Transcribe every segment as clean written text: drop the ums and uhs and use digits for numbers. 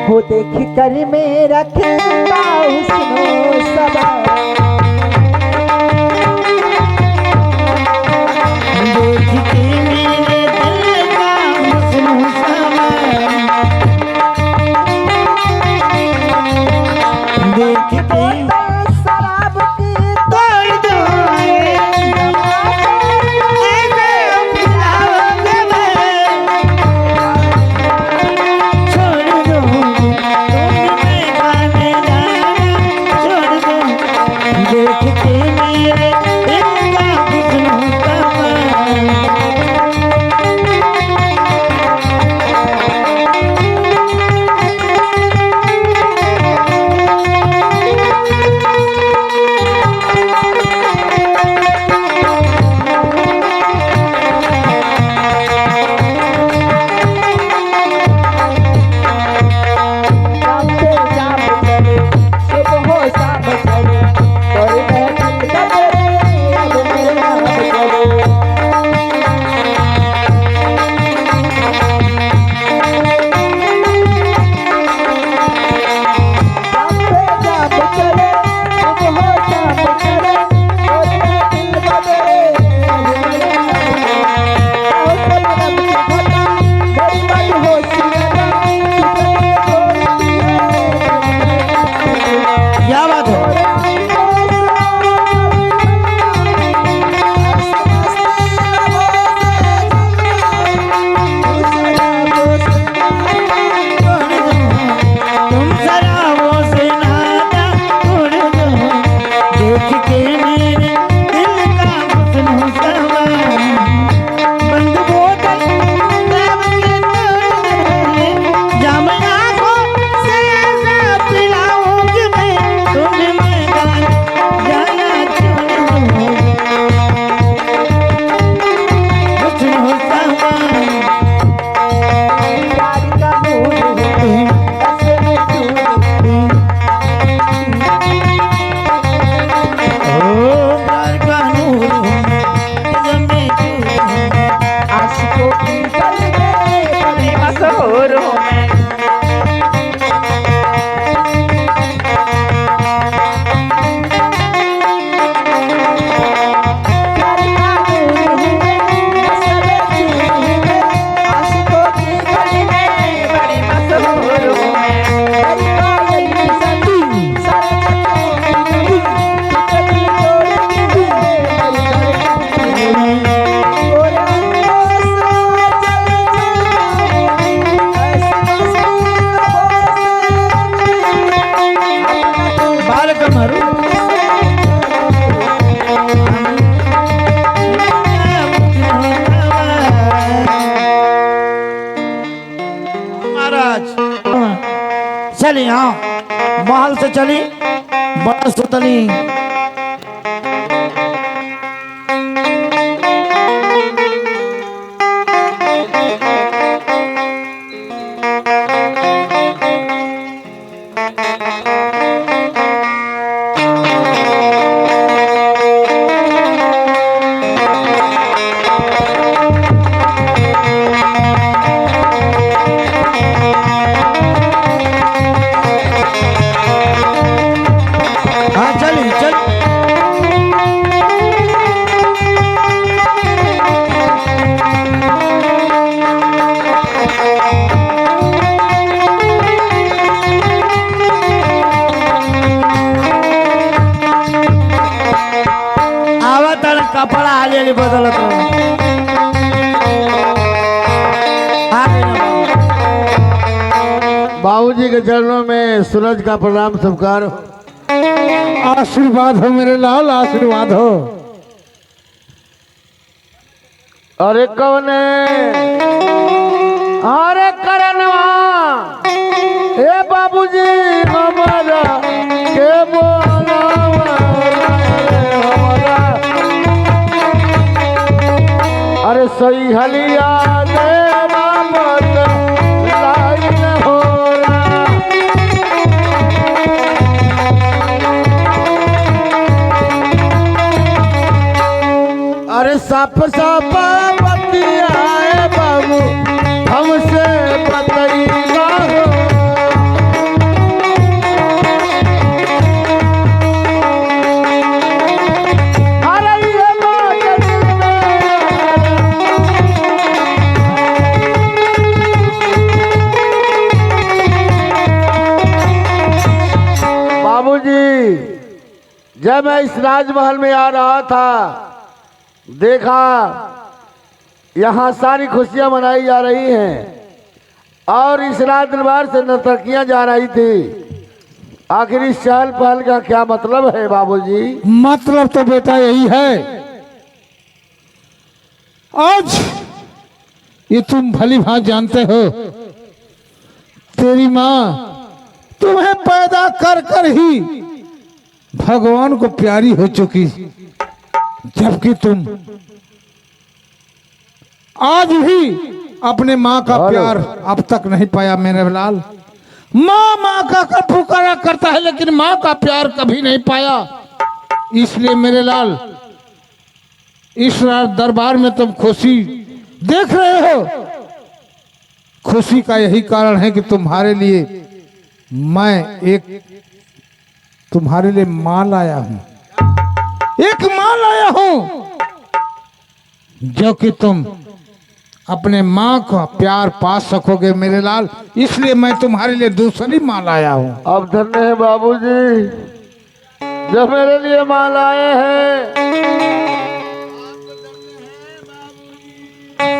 वो देख कर मेरा खिलता हुस्नो सबा चली, हाँ महल से चली बड़ा सुतली। कपड़ा हाली बदलत बाबूजी के चरणों में सूरज का प्रणाम स्वीकार। आशीर्वाद हो मेरे लाल, आशीर्वाद हो। अरे कौने अरे करनवा ए बाबूजी हमारा के बोलावा अरे सही हलिया देवा मत लाइन हो अरे सप सप बतियाए बाबू हमसे बतैला हो जब मैं इस राजमहल में आ रहा था, देखा यहाँ सारी खुशियां मनाई जा रही हैं और इस राज दरबार से नर्तकियां जा रही थी। आखिर इस चहल पहल का क्या मतलब है बाबूजी? मतलब तो बेटा यही है, आज ये तुम भली भांति जानते हो, तेरी माँ तुम्हें पैदा कर कर ही भगवान को प्यारी हो चुकी, जबकि तुम आज भी अपने माँ का प्यार अब तक नहीं पाया मेरे लाल। माँ माँ का कर पुकारा करता है, लेकिन माँ का प्यार कभी नहीं पाया। इसलिए मेरे लाल, इस दरबार में तुम खुशी देख रहे हो। खुशी का यही कारण है कि तुम्हारे लिए मैं एक तुम्हारे लिए माँ लाया हूं, एक माँ लाया हूं, जो कि तुम अपने माँ का प्यार पा सकोगे मेरे लाल। इसलिए मैं तुम्हारे लिए दूसरी माँ लाया हूँ। अब धन्य है बाबूजी जो मेरे लिए माँ लाए हैं।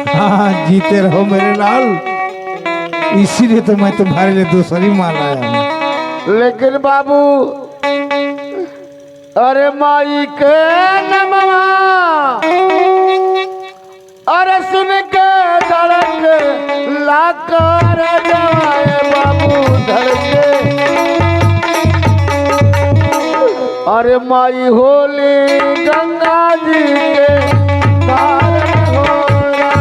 हाँ, जीते रहो मेरे लाल, इसीलिए तो मैं तुम्हारे लिए दूसरी माँ लाया हूँ। लेकिन बाबू, अरे माई के नमवा, अरे सुन के धड़क लाकर जवाए बाबू धड़के। अरे माई होली गंगा जी के कारण हो रहा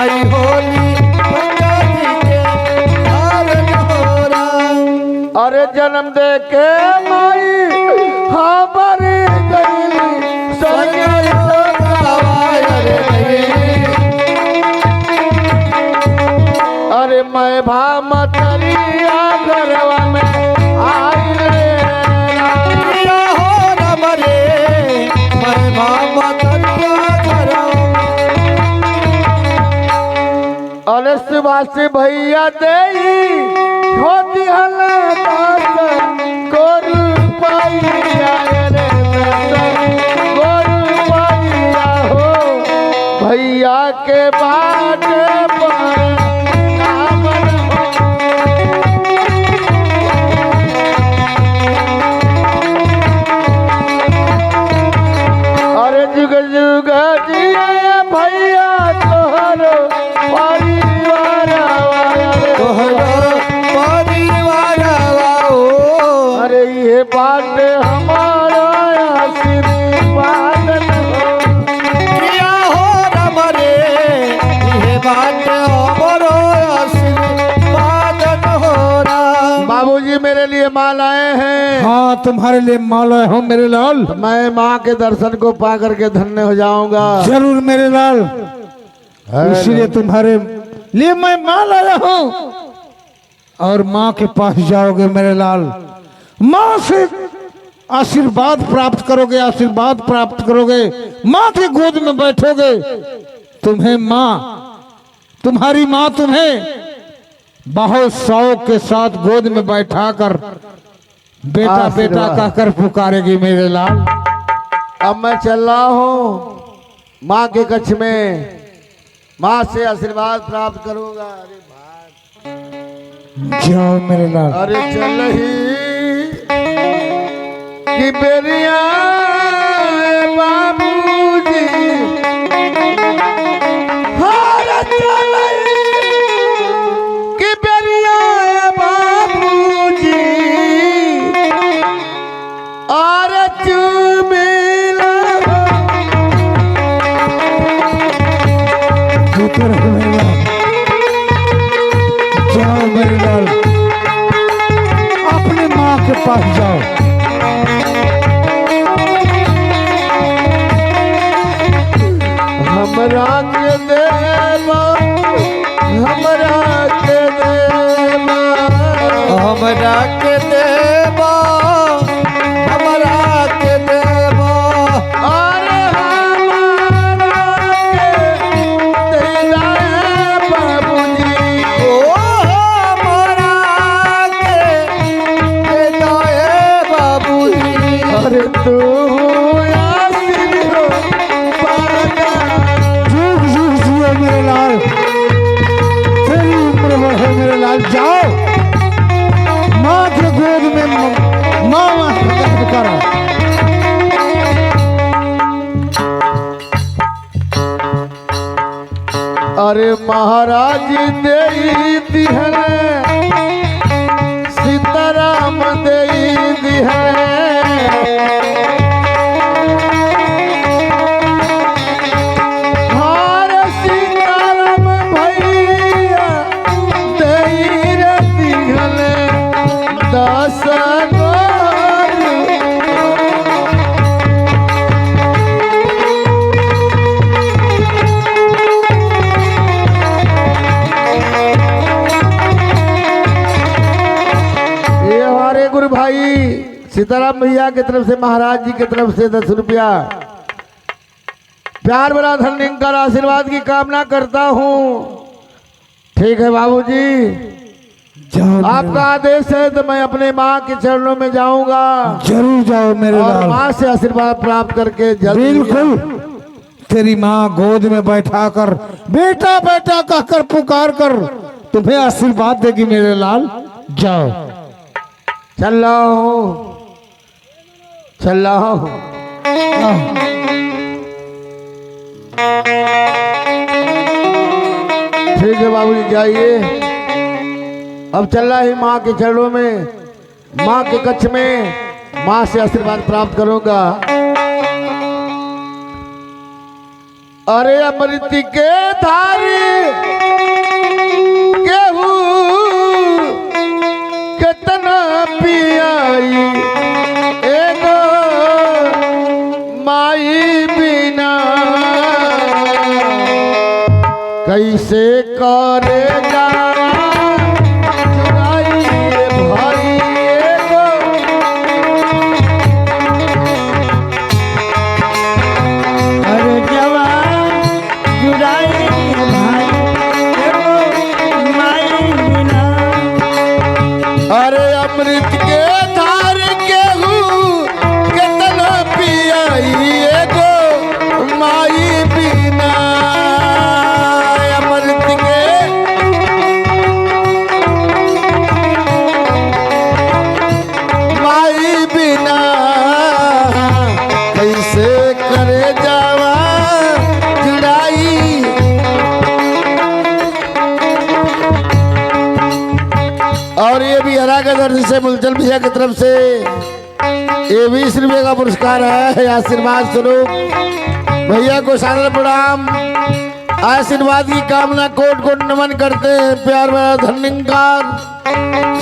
आई होली गंगा जी के कारण हो रहा। अरे जन्म दे के माई हमारी गई अरे मैं भामतरिया घरवा में आई रे हो रम रे, मैं भामतरिया घरवा। अरे सुभाष भैया देई होती हल गोरु पाइया रे गोरु पाइया हो भैया के बाट पर नामन हो। अरे जुग जुग जिया भैया तोहरो परिवार तोहरो परिवार आओ। अरे ये बात हमारा आशीर्वाद हो। किया हो रम रे, ये बात हमरो आशीर्वाद हो रहा। बाबूजी मेरे लिए माँ लाए हैं। हाँ, तुम्हारे लिए माँ लाया हूँ मेरे लाल। मैं माँ के दर्शन को पा करके धन्य हो जाऊंगा। जरूर मेरे लाल, इसीलिए तुम्हारे लिए मैं माँ लाया हूँ और माँ के पास जाओगे मेरे लाल। माँ से आशीर्वाद प्राप्त करोगे, आशीर्वाद प्राप्त करोगे, माँ के गोद में बैठोगे। तुम्हें माँ, तुम्हारी माँ तुम्हें बहुत शौक के साथ गोद में बैठाकर बेटा बेटा कहकर पुकारेगी मेरे लाल। अब मैं चल रहा हूँ माँ के कक्ष में, माँ से आशीर्वाद प्राप्त करूंगा। अरे भाई, जाओ मेरे लाल। अरे चल ही कि बेरिया बाबूजी, हर चल कि बेरिया बाबूजी, और चुमिला जीते रहो मेरे लाल। जाओ मेरे लाल, अपने माँ के पास जाओ। हमरा के देवा, हमरा के देवा, हमरा के देवा, हमरा के देवा। अरे हमारा के देला बाबूजी। ओ हमरा के देवा महाराज दे दिहन सीताराम दे दिहन हार सीताराम भैया दे दिहन दस गुरु भाई सीताराम भैया की तरफ से महाराज जी की तरफ से 10 रुपया प्यार भरा धन्यवाद आशीर्वाद की कामना करता हूँ। ठीक है बाबूजी, आपका आदेश है तो मैं अपने माँ के चरणों में जाऊंगा। जरूर जाओ मेरे और लाल। माँ से आशीर्वाद प्राप्त करके जल्दी बिल्कुल तेरी माँ गोद में बैठा कर बेटा बेटा कहकर पुकार कर तुम्हें आशीर्वाद देगी मेरे लाल। जाओ। चल रहा हूँ चल रहा हूँ। ठीक है बाबूजी जाइए। अब चल रहा है माँ के चरणों में, माँ के कक्ष में माँ से आशीर्वाद प्राप्त करूंगा। अरे अमृत के धारी केहू कितना पियाई एगो माई बिना कैसे करे जा चुराई भाई एगो अरे जवान जुड़ाई भाई एगो माई बिना। अरे अमृत के धार केहू कितना पियाई एगो माई बिना। अमृत के माई बिना कैसे करे जावा जुड़ाई। और ये भी हरा का दर्द से मुलचल भैया की तरफ से ये 20 रुपये का पुरस्कार है आशीर्वाद स्वरूप। भैया को सादर प्रणाम, आशीर्वाद की कामना कोट कोट नमन करते हैं, प्यार भरा धन्यवाद।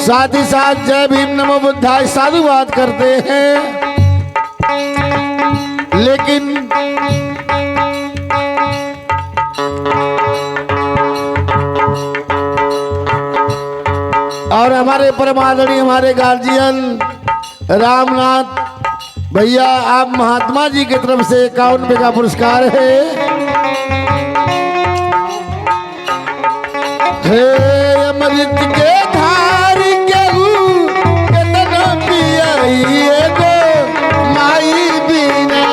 साथ ही साथ जय भीम नमो बुद्धाय साधुवाद करते हैं। लेकिन और हमारे परम आदरणीय हमारे गार्जियन रामनाथ भैया आप महात्मा जी की तरफ से 51 रुपये का पुरस्कार है। हे अमृत के धार केहू कितना पियाई एगो माई बिना।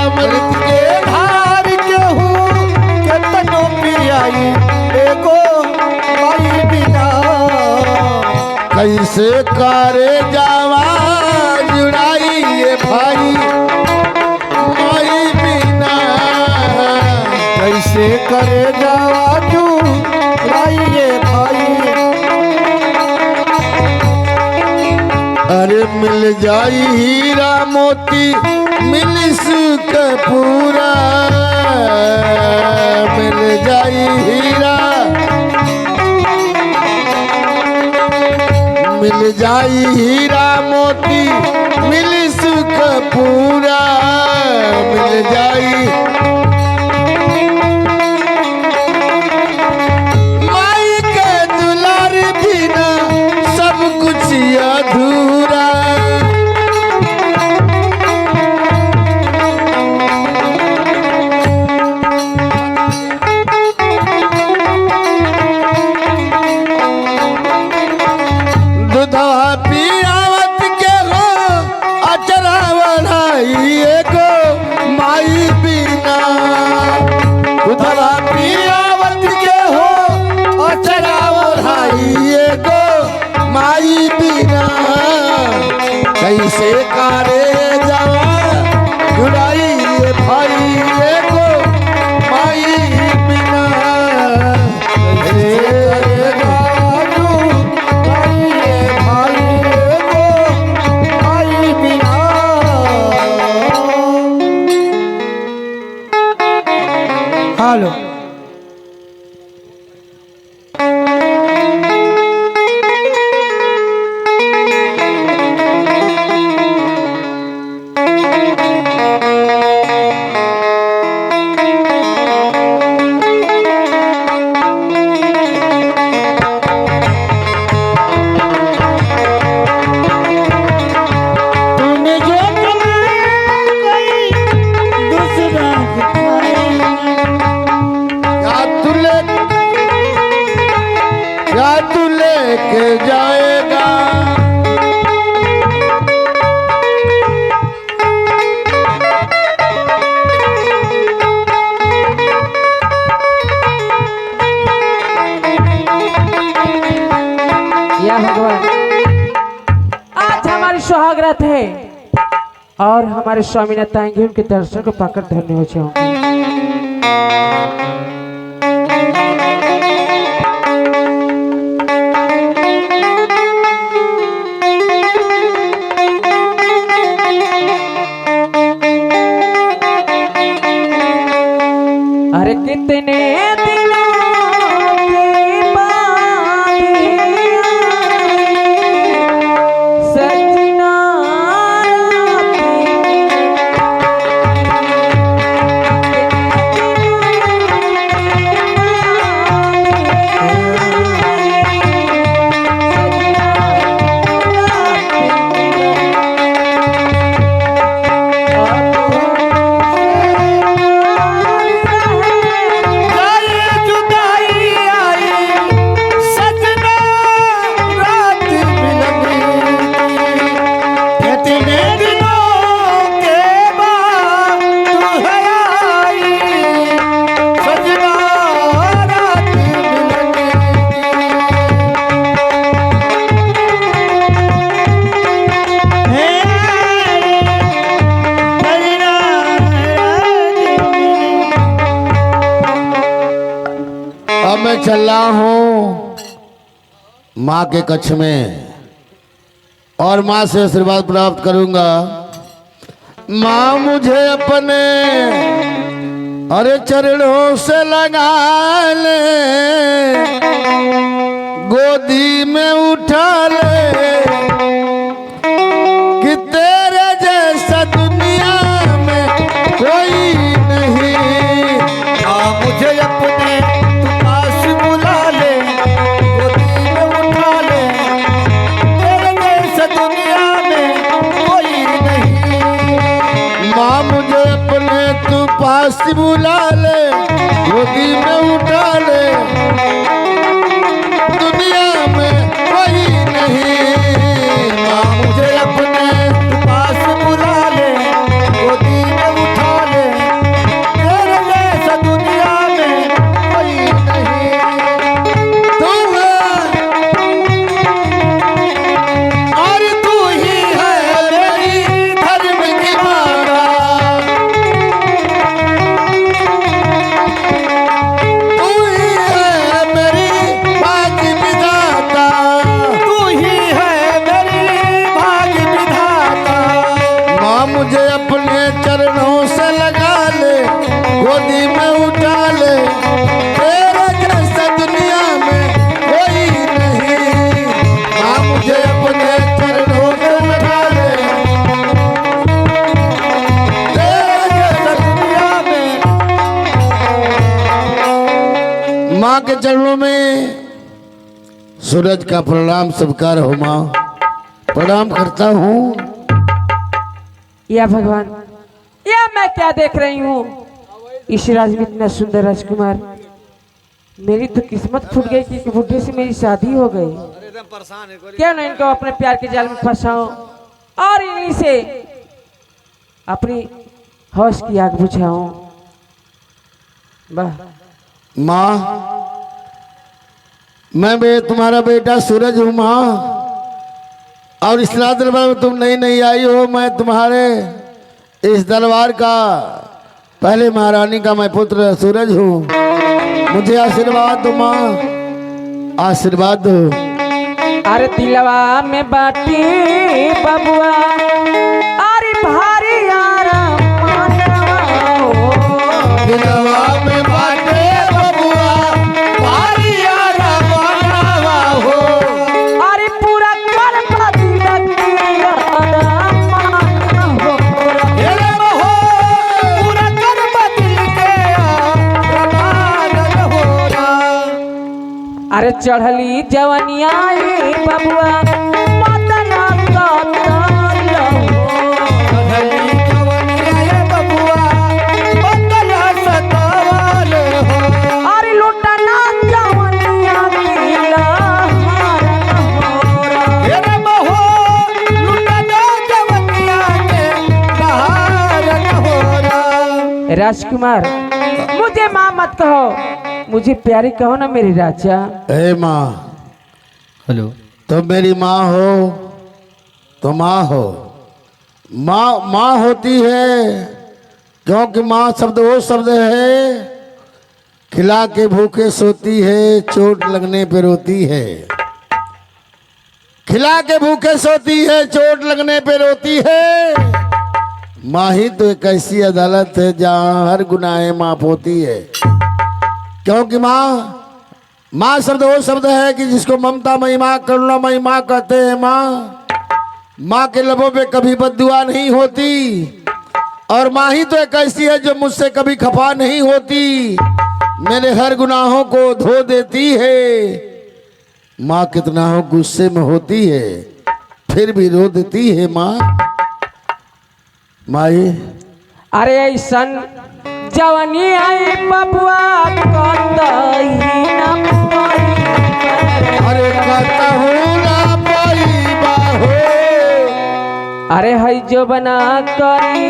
अमृत के धार केहू कितना पियाई एगो माई बिना कैसे करे जावा जुड़ाई ये भाई माई बिना। कैसे करे जावा जुड़ाई ये भाई। अरे मिल जाई हीरा मोती मिल सुख पूरा। मिल जाई हीरा मिल जाई हीरा मोती मिल सुख पूरा। मिल जाई माई के दुलार बिना सब कुछ अधूरा। दुधवा पियावत के हो अचरा बढ़ाई क्या तू लेके जाएगा? या भगवान, आज हमारी सुहागरात है और हमारे स्वामीनाथ आएंगे, उनके दर्शन को पाकर धन्य हो जाऊंगी। अरे कितने दिनों की बात सजना मैं चल रहा हूँ माँ के कक्ष में और माँ से आशीर्वाद प्राप्त करूंगा। माँ मुझे अपने अरे चरणों से लगा ले, गोदी में उठा ले, कि तेरे जैसा दुनिया में कोई नहीं। माँ मुझे अपने पास बुला ले, गोदी में उठा ले, तेरे जैसा दुनिया में कोई नहीं। माँ मुझे अपने तू पास बुला ले, गोदी में उठा ले, दुनिया में कोई नहीं। माँ मुझे अपने पास बुला ले, गोदी में उठा ले, तेरे जैसा दुनिया में कोई नहीं। तू है और तू ही है मेरी धर्म की माता, तू ही है मेरी भाग्य विधाता, तू ही है मेरी भाग्य विधाता। माँ मुझे अपने चरणों से लगा ले, गोदी में उठा ले, तेरे जैसा दुनिया में कोई नहीं। माँ मुझे अपने चरणों से लगा ले, तेरे जैसा दुनिया में माँ के चरणों में सूरज का प्रणाम स्वीकार हो। माँ प्रणाम करता हूँ। या भगवान, या मैं क्या देख रही हूँ? इस राज्य में इतना सुंदर राजकुमार, मेरी तो किस्मत फूट गई कि बुढ़े से मेरी शादी हो गई। क्या ना इनको अपने प्यार के जाल में फंसाऊं और इन्हीं से अपनी होश की आग बुझाऊं। वाह, माँ मैं तुम्हारा बेटा सूरज हूँ माँ, और इस रात दरबार में तुम नहीं आई हो। मैं तुम्हारे इस दरबार का पहले महारानी का मैं पुत्र सूरज हूँ। मुझे आशीर्वाद दो माँ, आशीर्वाद दो। अरे दिलवा में बाटी बबुआ, अरे भारी आराम मानवा हो। दिलवा में बाटे बबुआ, भारी आराम मानवा हो। अरे पूरा कर पाती लगती आराम मानवा हो। तेरे महो पूरा कर बदल के प्रमादन हो रहा। अरे चढ़ली जवनिया बबुआ मदना कतल हो। चढ़ली जवनिया ये बबुआ बदला सतावल हो। अरे लुटना जवनिया की राजकुमार मुझे माँ मत कहो, मुझे प्यारी कहो ना मेरे राजा। हे माँ, हेलो। तुम मेरी माँ हो तो माँ हो। माँ होती है क्योंकि माँ शब्द वो शब्द है, खिला के भूखे सोती है, चोट लगने पे रोती है। खिला के भूखे सोती है, चोट लगने पे रोती है। माँ ही तो एक ऐसी अदालत है जहाँ हर गुनाहें माफ होती है। क्योंकि माँ शब्द वो शब्द है कि जिसको ममता मई माँ, करुणामयी माँ कहते हैं। माँ के लबों पे कभी बद्दुआ नहीं होती, और माँ ही तो एक ऐसी है जो मुझसे कभी खफा नहीं होती, मेरे हर गुनाहों को धो देती है। माँ कितना हो गुस्से में होती है फिर भी रो देती है। माई अरे ऐसन जवानी आई बबुआ कतई ना पाई। अरे कहता हूँ ना पाई बाहो। अरे हई जो बना करी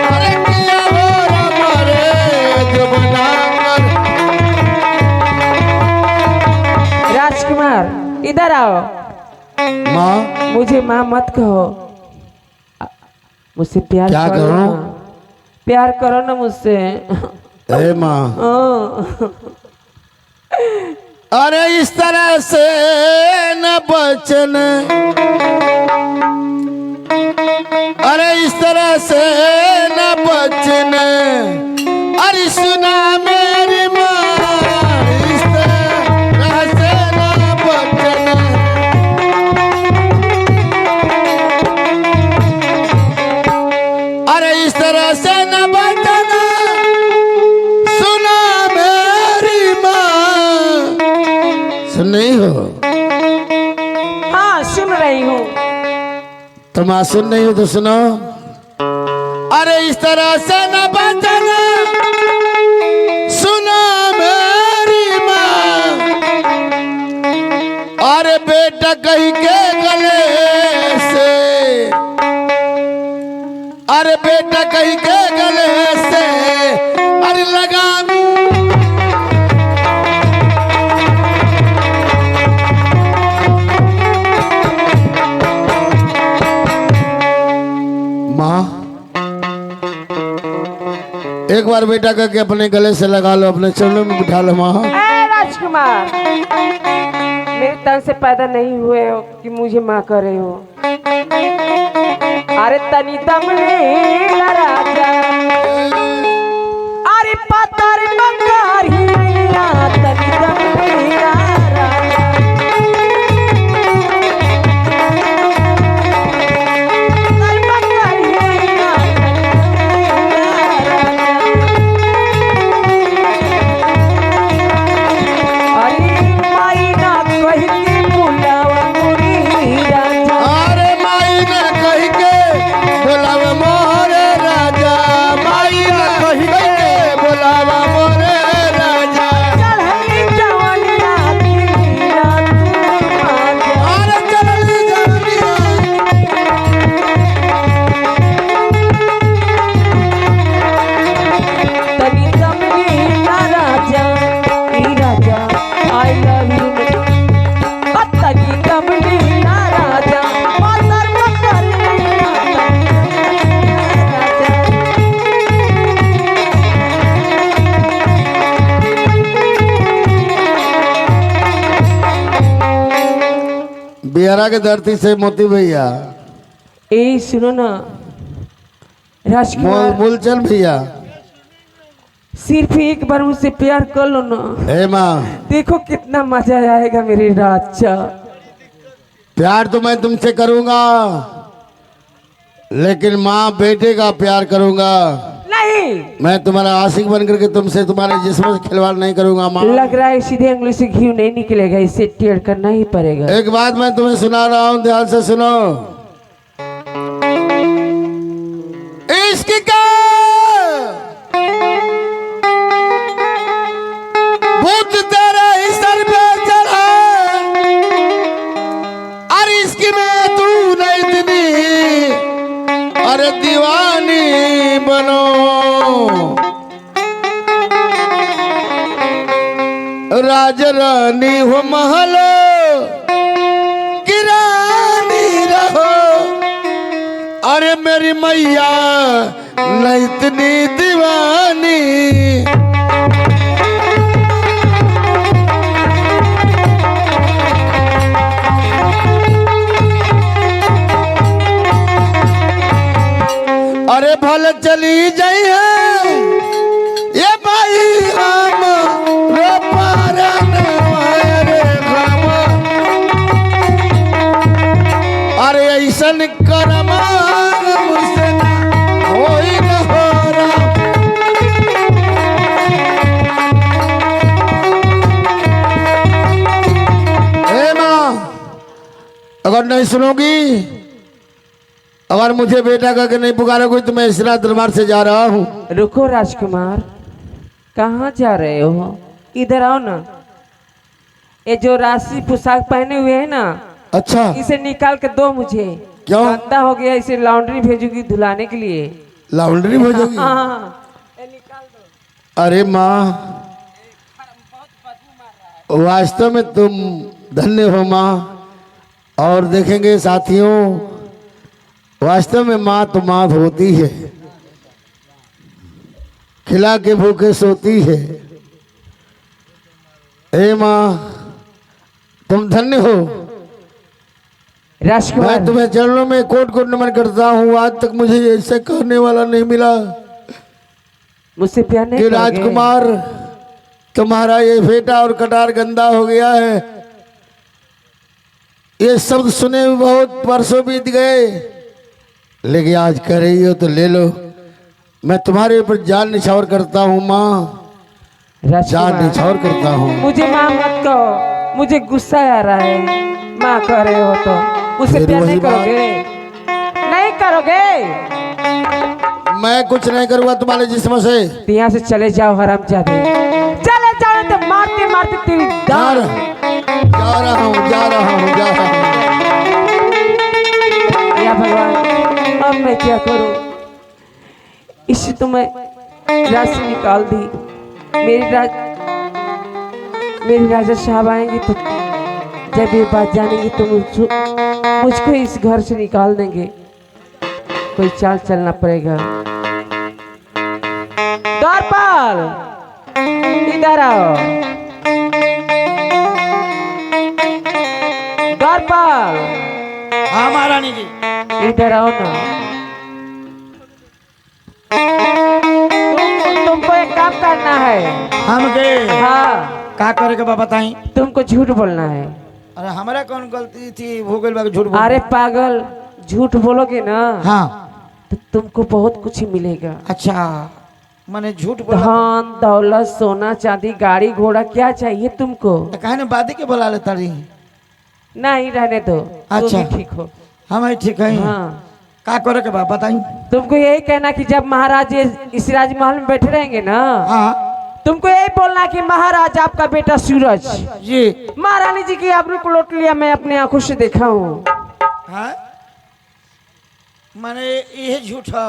अरे किया हो हमारे जो बना कर। राजकुमार इधर आओ। माँ मुझे माँ मत कहो, मुझसे प्यार क्या करो करूं? ना। प्यार करो ना मुझसे। हे माँ, हाँ। अरे इस तरह से न बचन, अरे इस तरह से न बचन, अरे सुना मेरी माँ, इस तरह से न बचन। अरे इस तरह से न बचन, सुना मेरी माँ। सुन नहीं हो? हाँ सुन रही हूँ। तुम आज सुन नहीं हो तो सुनो। अरे इस तरह से न बचना, सुना मेरी माँ। अरे बेटा कहीं के गले से, अरे बेटा कहीं के गले से, अरे लगा माँ। एक बार बेटा करके अपने गले से लगा लो, अपने चरणों में बिठा लो माँ। ए राजकुमार, मेरे तन से पैदा नहीं हुए हो कि मुझे माँ करे हो। अरे तनी दम ले राजा, अरे पतर बंगारिया, तनी दम ले राजा। पतर बंगारिया, अरे माई ना कही के बुलावा मोरी राजा। अरे माई ने कही के बोलावा मोरे राजा, माई ने कही के बोलावा मोरे राजा। चढ़ली जवानिया दिलिया तू आजा। अरे चलली जवनिया, तनी दम लीला राजा, ई राजा आई लव यू। तनी दम लीला राजा, पतर बंगारिया, राजा। बिहारा के धरती से मोती भैया, ए सुनो ना राजकुमार, मूलचंद भैया। सिर्फ एक बार मुझसे प्यार कर लो ना, हे माँ, देखो कितना मजा आएगा मेरे राजा। प्यार तो मैं तुमसे करूंगा, लेकिन माँ बेटे का प्यार करूंगा। नहीं, मैं तुम्हारा आशिक बन करके तुमसे तुम्हारे जिस्म से खिलवाड़ नहीं करूंगा माँ। लग रहा है सीधे उंगली से घी नहीं निकलेगा, इसे टेढ़ करना ही पड़ेगा। एक बात मैं तुम्हें सुना रहा हूँ, ध्यान से सुनो। इश्क का भूत तेरे ही सर पे चढ़ा, अरे इश्क में तू नहीं इतनी, अरे दीवार राज रानी हो महल की रानी रहो। अरे मेरी मैया न इतनी दीवानी। अरे भल चली जाई है ये भाई हम रो पारन रे राम। अरे ऐसन कर्मा मुझसे ना होई न हो राम। हे माँ, अगर नहीं सुनोगी, अगर मुझे बेटा करके नहीं पुकारोगे तो मैं इसरा दरबार से जा रहा हूँ। रुको राजकुमार, कहाँ जा रहे हो? इधर आओ ना। ये जो राशि पोशाक पहने हुए है ना, अच्छा, इसे निकाल के दो मुझे। क्यों? गंदा हो गया, इसे लॉन्ड्री भेजूंगी धुलाने के लिए। लॉन्ड्री भेजोगी? हाँ, ये निकाल दो। अरे माँ, वास्तव में तुम धन्य हो माँ। और देखेंगे साथियों, वास्तव में माँ तो माँ होती है, खिला के भूखे सोती है। हे माँ, तुम धन्य हो। राजकुमार, मैं तुम्हें चरणों में कोट कोट नमन करता हूँ। आज तक मुझे ऐसे कहने वाला नहीं मिला मुझसे प्यार नहीं कि करोगे? राजकुमार, तुम्हारा ये फेटा और कटार गंदा हो गया है। ये शब्द सुने हुए बहुत वर्षों बीत गए, लेकिन आज कह रही हो तो ले लो। मैं तुम्हारे ऊपर जान निछावर करता हूँ माँ, जान राजकुमार, निछावर करता हूँ। मुझे माँ मत कहो, मुझे गुस्सा आ रहा है। माँ कह रहे हो तो मुझसे फिर प्यार वही नहीं करोगे? नहीं करोगे? मैं कुछ नहीं करूँगा तुम्हारे जिस्म से। तो यहाँ से चले जाओ हरामजादे, चले जाओ तो मारते मारते तेरी जा दाल। रहा हूँ, जा रहा हूँ, जा रहा हूँ। या भगवान, अब मैं क्या करूं? इसे तो मैं राशि निकाल दी। मेरी राजा साहब आएंगे तो जब ये बात जानेंगे तो मुझको इस घर से निकाल देंगे। कोई चाल चलना पड़ेगा। द्वारपाल, इधर आओ। द्वारपाल, हाँ महारानी जी। इधर आओ ना। तुमको एक काम करना है। हमके हाँ, का करे के बा बताई? तुमको झूठ बोलना है। अरे हमारा कौन गलती थी? भूगोल बाग झूठ बोल। अरे पागल, झूठ बोलोगे ना हाँ, तो तुमको बहुत कुछ मिलेगा। अच्छा, मैंने झूठ बोला। धन दौलत सोना चांदी गाड़ी घोड़ा क्या चाहिए तुमको? तो कहे ना बादी के बोला लेता रही। नहीं, रहने दो। तुम अच्छा। भी ठीक हो। हम ठीक है। हाँ, का करे के बा बताई? तुमको यही कहना कि जब महाराज इस राजमहल में बैठे रहेंगे ना, हाँ तुमको यही बोलना कि महाराज आपका बेटा सूरज जी। महारानी जी की आबरू को लौट लिया। मैं अपने आंखों से देखा हूँ। हाँ, मैंने ये झूठ है।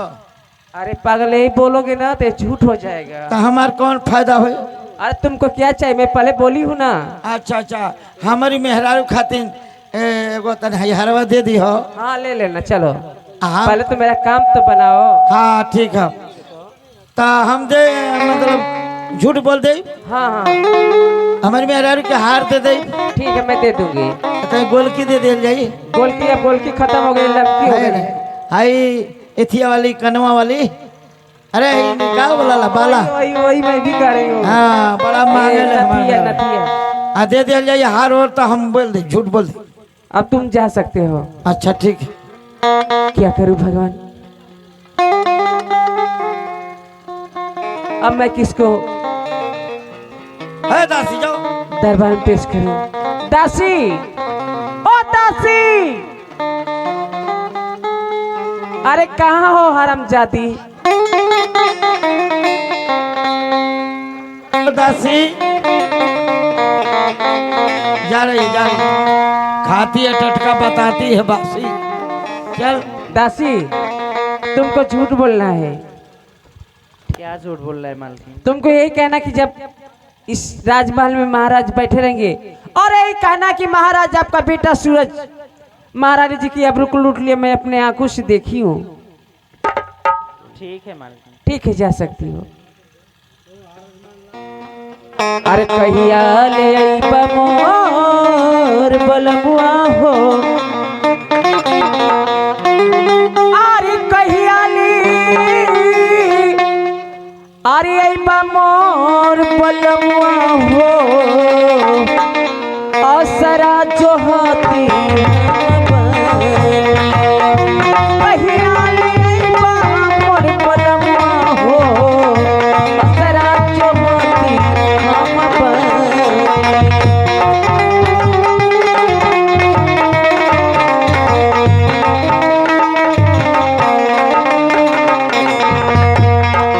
अरे पागल, यही बोलोगे ना तो झूठ हो जाएगा। तो हमार कौन फायदा हो? अरे तुमको क्या चाहिए? मैं पहले बोली हूँ ना। अच्छा अच्छा, हमारी मेहरारू खातिर एगो तन हरवा दे दी हो। हाँ, ले लेना। चलो, हाँ पहले तो मेरा काम तो बनाओ। हाँ ठीक है। तो हम दे मतलब झूठ बोल दे, हाँ हाँ, हमारी मेहरारू के हार दे दे। ठीक है, मैं दे दूंगी। तो गोलकी दे दे जाइए। गोलकी, अब गोलकी खत्म हो गई, लड़की हो गई। हाई एथिया वाली कनवा वाली। अरे क्या बोला ला बाला? वही वही मैं भी कर रही हूँ। हाँ, बड़ा मांगे ले नथिया हमारे। नथिया। हाँ दे दिया जाइए हार और। तो हम बोल दे, झूठ बोल दे। अब तुम जा सकते हो। अच्छा ठीक है। क्या करूं भगवान? अब मैं किसको है दासी जाओ। दरबार में पेश करूं? दासी, ओ दासी, अरे कहाँ हो हरामजादी? दासी जा रही खाती है टटका बताती है बासी। चल दासी, तुमको झूठ बोलना है। क्या झूठ बोल रहा है मालकिन? तुमको यही कहना कि जब इस राजमहल में महाराज बैठे रहेंगे और यही कहना कि महाराज आपका बेटा सूरज महारानी जी की अब्रू को लूट लिया, मैं अपने आंखों से देखी हूँ। ठीक है मालिक। ठीक है, जा सकती हो। अरे कहिया ले अइबा मोर बलमुआ हो, अरे कहिया ले अरे अइबा मोर बलमुआ हो, असरा जो हाथी कहिया ले अइबा मोर बलमुआ हो, असरा जो हाथी हम पर।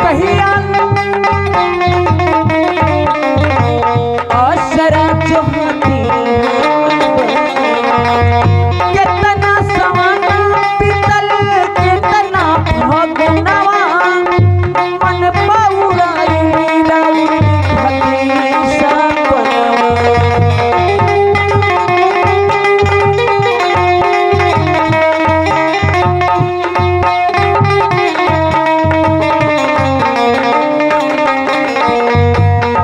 कहिया असरा जो हाथी कितना सवाना पीतल कितना भगनवा मन पौराई राउर भक्ति सपनवा।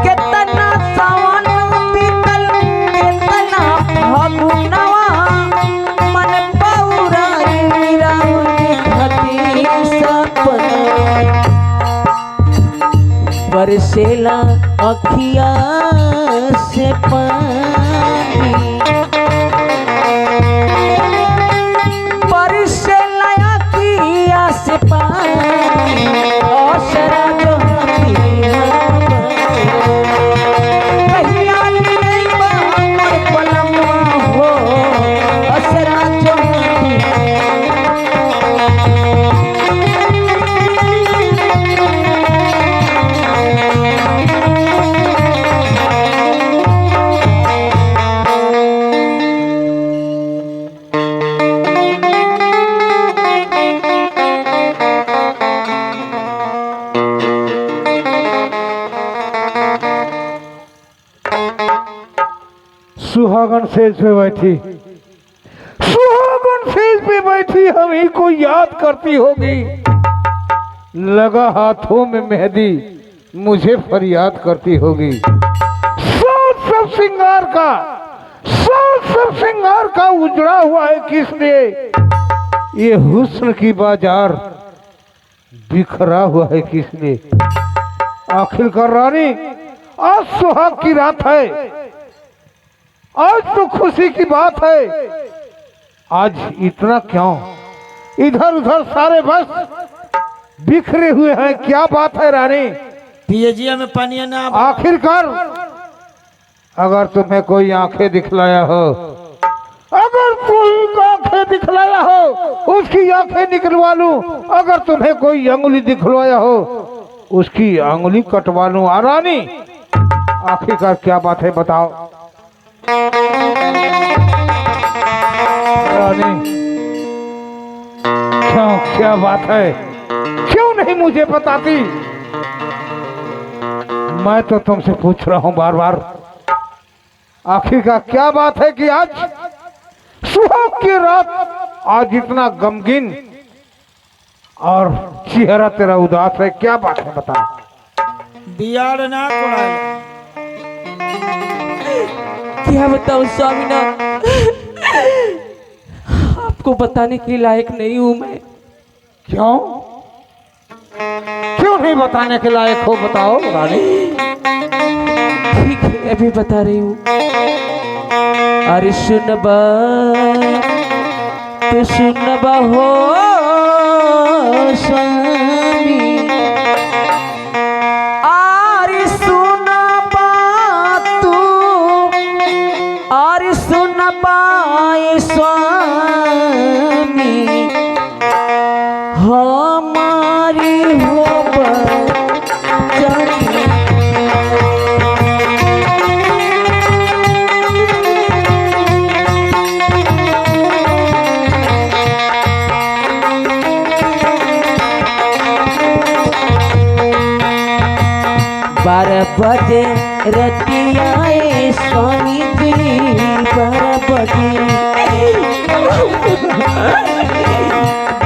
कितना सावन पीतल कितना भगुनवा मन पौराई राउर भक्ति सपनवा। बरसेला अखिया से पानी, बरसेला अखिया से पानी, असरा जो हाथी हम कहिया ले अइबा मोर बलमुआ हो, असरा जो हाथी। सुहागन सेज पे बैठी, सुहागन सेज पे बैठी हम ही को याद करती होगी। लगा हाथों में मेहंदी मुझे फरियाद करती होगी। सब श्रृंगार का सब श्रृंगार का उजड़ा हुआ है किसने? ये हुस्न की बाजार बिखरा हुआ है किसने? आखिरकार रानी आज सुहाग की रात है, आज तो खुशी की बात है। आज इतना क्यों इधर उधर सारे बस बिखरे हुए हैं, क्या बात है रानी? पियजिया में पानी ना। आखिरकार अगर तुम्हें कोई आंखें दिखलाया हो, अगर कोई आंखें दिखलाया हो उसकी आंखें निकलवा लूं, अगर तुम्हें कोई अंगुली दिखलवाया हो उसकी अंगुली कटवा लूं। रानी आखिरकार क्या बात है बताओ रानी, क्यों क्या बात है? क्यों नहीं मुझे बताती? मैं तो तुमसे पूछ रहा हूं बार बार, आखिरकार क्या बात है कि आज सुहाग की रात आज इतना गमगीन और चेहरा तेरा उदास है, क्या बात है बता? दियाड़ ना कोड़ाए। क्या बताऊं स्वामीनाथ, आपको बताने के लायक नहीं हूं मैं। क्यों क्यों नहीं बताने के लायक हो बताओ रानी? ठीक है अभी बता रही हूँ। अरे सुनबा तो सुनबा हो स्वामी, अरे सुनबा तू, अरे सुनबा स्वामी, हमारी हो जानी। बजे रतियाए स्वामी जी 12 बजे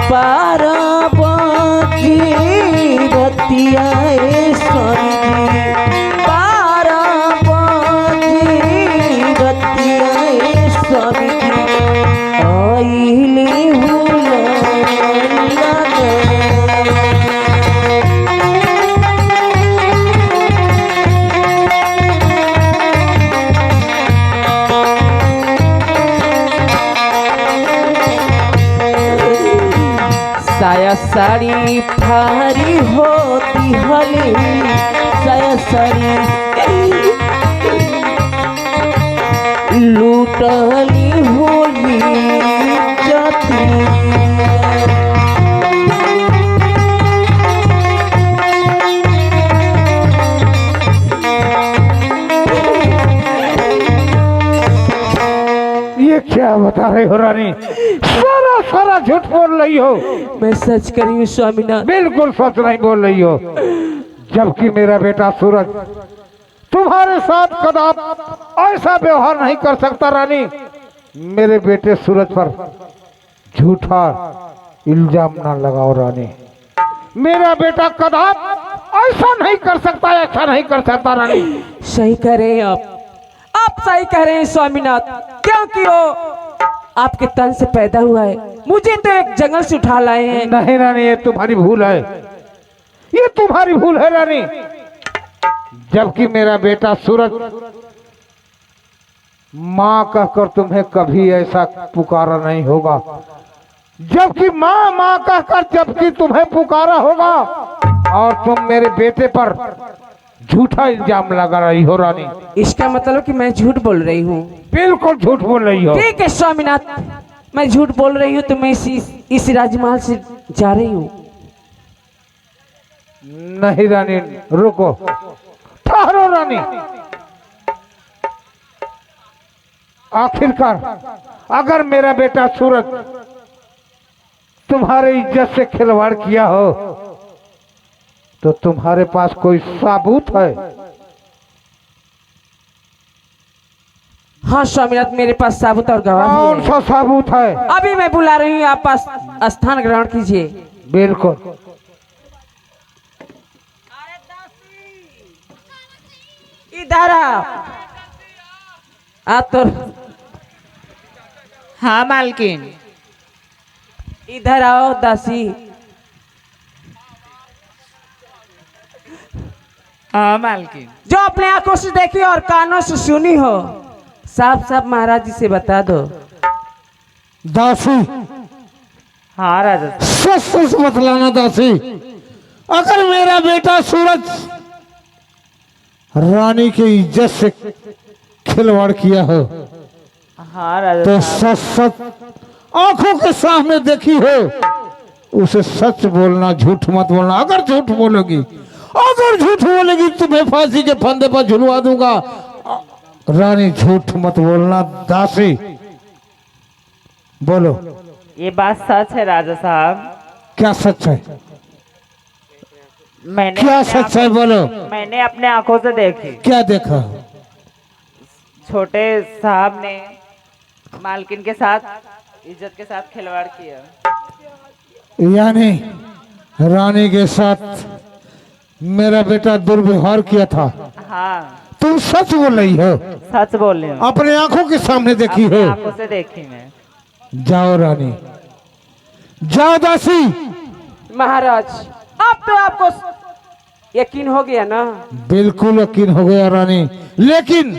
12 बजे रतियाए स्वामी जी 12 बजे रतियाए स्वामी जी आइले साया साड़ी भारी होती हली साया साड़ी लूटली होली जाती ये क्या बता रहे हो रानी? सारा सारा झूठ बोल रही हो। मैं सच करी हूँ स्वामीनाथ। बिल्कुल सच नहीं बोल रही हो। जबकि मेरा बेटा सूरज तुम्हारे साथ कदाप ऐसा व्यवहार नहीं कर सकता रानी। मेरे बेटे सूरज पर झूठा इल्जाम ना लगाओ रानी। मेरा बेटा कदाप ऐसा नहीं कर सकता, ऐसा नहीं कर सकता रानी। सही कह रहे हैं आप सही कह रहे हैं स्वामीनाथ, क्योंकि वो आपके तन से पैदा हुआ है। मुझे तो एक जंगल से उठा लाए हैं। नहीं रानी, ये तुम्हारी भूल है, ये तुम्हारी भूल है रानी। जबकि मेरा बेटा सूरज माँ कहकर तुम्हें कभी ऐसा पुकारा नहीं होगा। जबकि माँ माँ कहकर जबकि तुम्हें पुकारा होगा और तुम मेरे बेटे पर झूठा इल्जाम लगा रही हो रानी। इसका मतलब कि मैं झूठ बोल रही हूँ। बिल्कुल झूठ बोल रही हो। ठीक है स्वामीनाथ, मैं झूठ बोल रही हूँ तो मैं इस राजमहल से जा रही हूँ। नहीं रानी, रुको, ठहरो रानी। आखिरकार अगर मेरा बेटा सूरज तुम्हारे इज्जत से खिलवाड़ किया हो तो तुम्हारे पास कोई सबूत है? हाँ स्वामीनाथ, मेरे पास साबुत और गवाह कौन भी सा सबूत है? है। अभी मैं बुला रही हूँ, आप स्थान ग्रहण कीजिए। बिल्कुल। इधर आ तो। हाँ मालकिन। इधर आओ दासी। हाँ मालकिन। जो अपने आंखों से देखी और कानों से सुनी हो, साफ साफ महाराज जी से बता दो। दासी, हाँ राजा। सच सच बतलाना दासी। अगर मेरा बेटा सूरज रानी की इज्जत से खिलवाड़ किया हो हाँ राजा। तो सच सच आंखों के सामने देखी हो, उसे सच बोलना, झूठ मत बोलना। अगर झूठ बोलोगी, अगर झूठ बोलेगी तुम्हें फांसी के फंदे पर झुलवा दूंगा। रानी झूठ मत बोलना दासी। बोलो, ये बात सच है राजा साहब। क्या सच है? मैंने क्या अपने सच है? बोलो, मैंने अपने आंखों से देखी। क्या देखा? छोटे साहब ने मालकिन के साथ इज्जत के साथ खिलवाड़ किया। यानी रानी के साथ मेरा बेटा दुर्व्यवहार किया था। हाँ तुम सच बोल रही हो? सच बोल रही हूँ। अपने आंखों के सामने देखी अपनी हो? आंखों से देखी मैं। जाओ रानी, जाओ दासी। महाराज, अब तो आपको यकीन हो गया ना? बिल्कुल यकीन हो गया रानी, लेकिन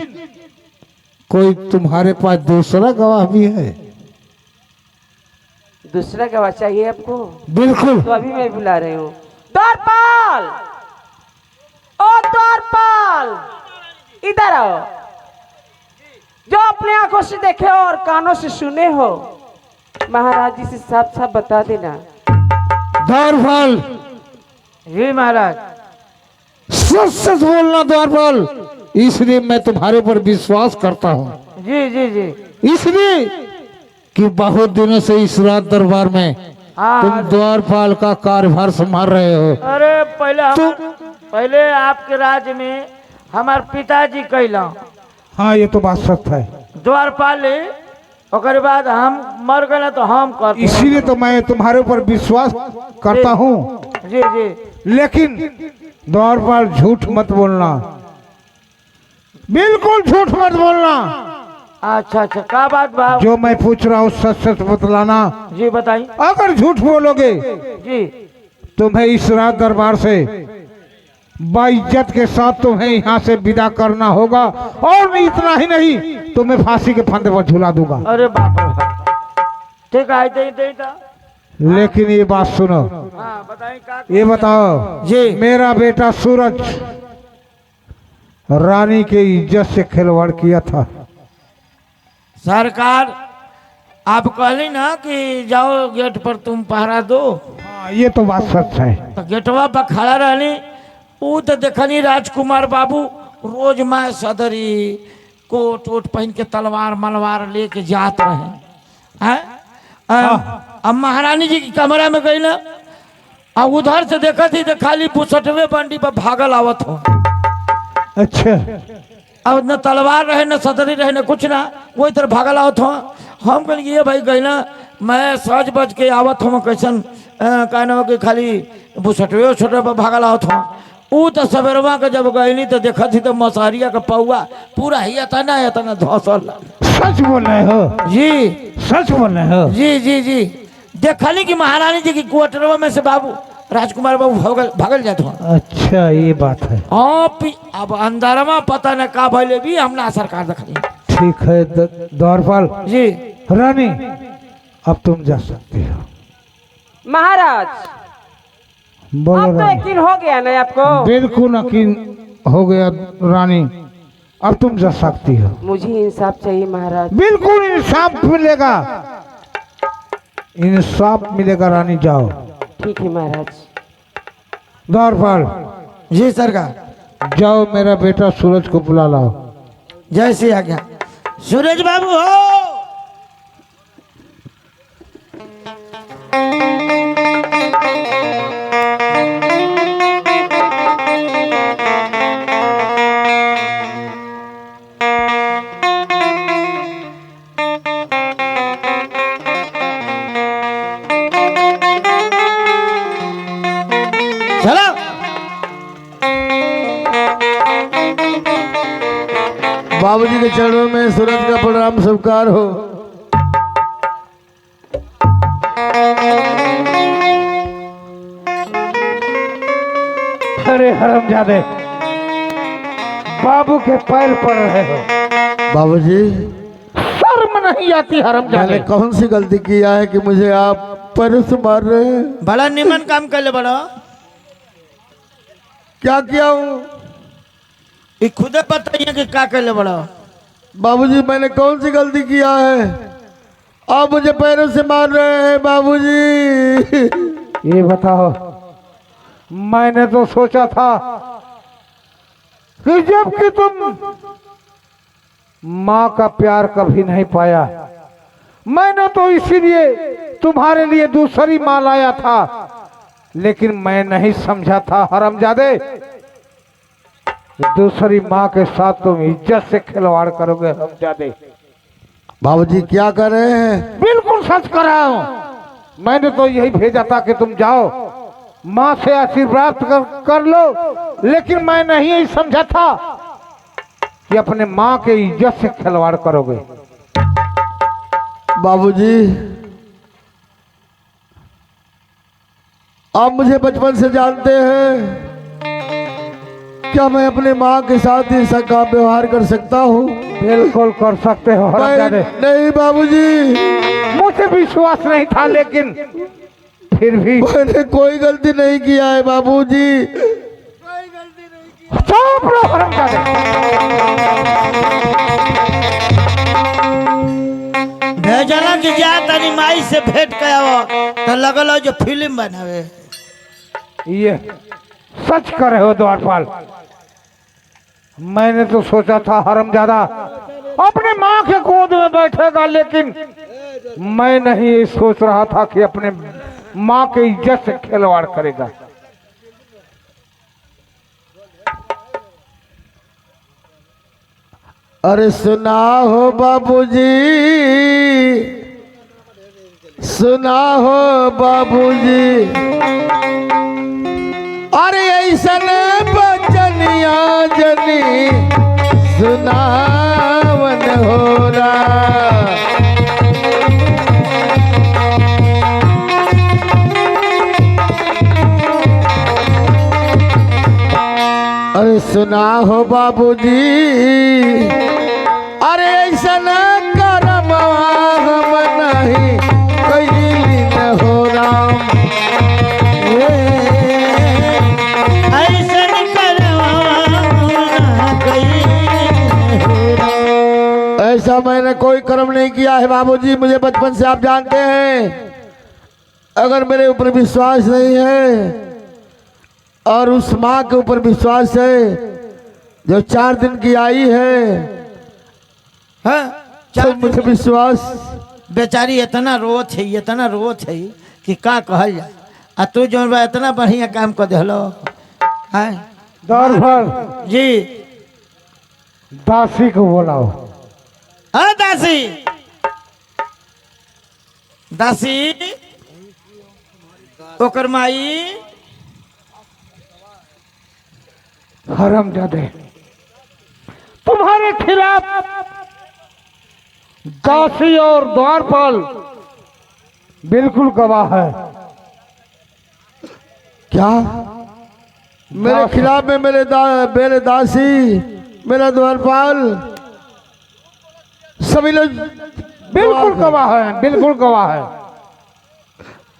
कोई तुम्हारे पास दूसरा गवाह भी है? दूसरा गवाह चाहिए आपको? बिल्कुल। तो अभी मैं बुला रही हूँ। द्वारपाल, ओ द्वारपाल, इधर आओ। जो अपने आंखों से देखे हो और कानों से सुने हो, महाराज जी से साफ साफ बता देना। द्वारपाल। जी महाराज। सच सच बोलना द्वारपाल, इसलिए मैं तुम्हारे पर विश्वास करता हूँ। जी जी जी। इसलिए कि बहुत दिनों से इस रात दरबार में तुम द्वारपाल का कार्यभार संभाल रहे हो। अरे पहले आपके राज्य में हमार पिताजी कैला हाँ ये तो बात सच है। द्वारपाल ओकर बाद हम मर गए तो हम करते इसीलिए तो मैं तुम्हारे ऊपर विश्वास करता हूँ। जी जी लेकिन द्वारपाल झूठ मत बोलना, बिल्कुल झूठ मत बोलना। अच्छा अच्छा का बात बा जो मैं पूछ रहा हूँ सच सच बतलाना। जी बताइए अगर झूठ बोलोगे जी तुम्हें इस रात दरबार से बाइज्जत के साथ तुम्हें यहाँ से विदा करना होगा, और इतना ही नहीं तुम्हें फांसी के फंदे पर झुला दूंगा। अरे बाप रे बाप। ठीक है दे लेकिन ये बात सुनो, हाँ बताइए का ये बताओ जी मेरा बेटा सूरज रानी के इज्जत से खिलवाड़ किया था। सरकार आप कहली ना कि जाओ गेट पर तुम पहरा दो, हाँ ये तो बात सच है। तो गेटवा पर खड़ा रहनी। वो तो देखनी राजकुमार बाबू रोज माँ सदरी कोट वोट पहन के तलवार मलवार लेके जात रहे हैं। अब महारानी जी की कमरा में गई ना, अब उधर से देखा थी तो खाली बुसटवे बंडी पर भागल आवत हो। अच्छा अब न तलवार रहे न सदरी रहे न कुछ ना, वही तरह भागल आवत हो। हम कहें ये भाई गई ना, मैं सज बज के आवत हूँ कैसन कहना हो कि खाली बुसटवे उछटवे पर भागल आवत हो। ऊ तो सवेरवा के जब गईली तो देखा थी तो मसारिया का पौआ पूरा ही इतना धौसल। सच बोल रहे हो जी सच बोल रहे हो। जी जी जी देखली कि महारानी जी की क्वार्टरवा में से बाबू राजकुमार बाबू भागल जाते हो। अच्छा ये बात है। अब अंदरमा पता न का भले भी हमला सरकार देखली। ठीक है द्वारपाल जी रानी अब तुम जा सकती हो। महाराज बोलो अब तो रानी। यकीन हो गया ना आपको? बिल्कुल यकीन हो गया रानी, अब तुम जा सकती हो। मुझे इंसाफ चाहिए महाराज। बिल्कुल इंसाफ मिलेगा, इंसाफ मिलेगा रानी। जाओ। ठीक है महाराज। द्वारपाल जी सरकार जाओ मेरा बेटा सूरज को बुला लाओ। जैसे आ गया सूरज बाबू हो। चलो बाबूजी के चरणों में सूरज का प्रणाम स्वीकार हो। अरे हरामजादे बाबू के पैर पड़ रहे हो। बाबूजी शर्म नहीं आती मैंने हरामजादे? कौन सी गलती किया है कि मुझे आप पैरों से मार रहे हैं? बड़ा निमन काम कर ले बड़ा। क्या किया हूँ ये खुदे बताइए कि क्या कर ले बड़ा। बाबूजी? मैंने कौन सी गलती किया है आप मुझे पैरों से मार रहे हैं बाबूजी? ये बताओ, मैंने तो सोचा था कि जबकि तुम माँ का प्यार कभी नहीं पाया, मैंने तो इसीलिए तुम्हारे लिए दूसरी माँ लाया था। लेकिन मैं नहीं समझा था हरामजादे, दूसरी माँ के साथ तुम इज्जत से खिलवाड़ करोगे हरामजादे। बाबूजी क्या कर रहे हैं? बिल्कुल सच कर रहा हूं। मैंने तो यही भेजा था कि तुम जाओ माँ से आशीर्वाद कर लो, लेकिन मैं नहीं समझा था कि अपने माँ के इज्जत से खिलवाड़ करोगे। बाबूजी आप मुझे बचपन से जानते हैं, क्या मैं अपने माँ के साथ ऐसा का व्यवहार कर सकता हूँ? बिल्कुल कर सकते हो हरामजादे। नहीं बाबूजी, मुझे विश्वास नहीं था, लेकिन फिर भी मैंने कोई गलती नहीं किया है बाबूजी। चुप रहो हरामजादे। भेजला कि जा तनी माई से भेंट कया तो लगल जो फिल्म बनावे। ये सच कर रहे हो द्वारपाल। मैंने तो सोचा था हरामजादा अपने माँ के गोद में बैठेगा, लेकिन मैं नहीं सोच रहा था कि अपने माँ के इज्जत से खिलवाड़ करेगा। अरे सुना हो बाबूजी, सुना हो बाबूजी, अरे ऐसन बचनिया जनी सुनावन हो रहा। अरे सुना हो बाबूजी, अरे ऐसा न करम हम नहीं कैली न हो राम। ऐसन ऐसा मैंने कोई कर्म नहीं किया है बाबूजी, मुझे बचपन से आप जानते हैं। अगर मेरे ऊपर विश्वास नहीं है और उस माँ के ऊपर विश्वास है जो 4 दिन की आई है, तो मुझे विश्वास। बेचारी इतना रोत है, इतना रोत है कि का कहल जा। आ तू जो इतना बढ़िया काम कर दिलो है। दौरफल जी दासी को बुलाओ। हाँ दासी, दासी ओकर माई हरामजादे, तुम्हारे खिलाफ दासी और द्वारपाल बिल्कुल गवाह है। क्या मेरे खिलाफ में मेरे दासी, मेरा द्वारपाल, सभी लोग बिल्कुल गवाह है, बिल्कुल गवाह है।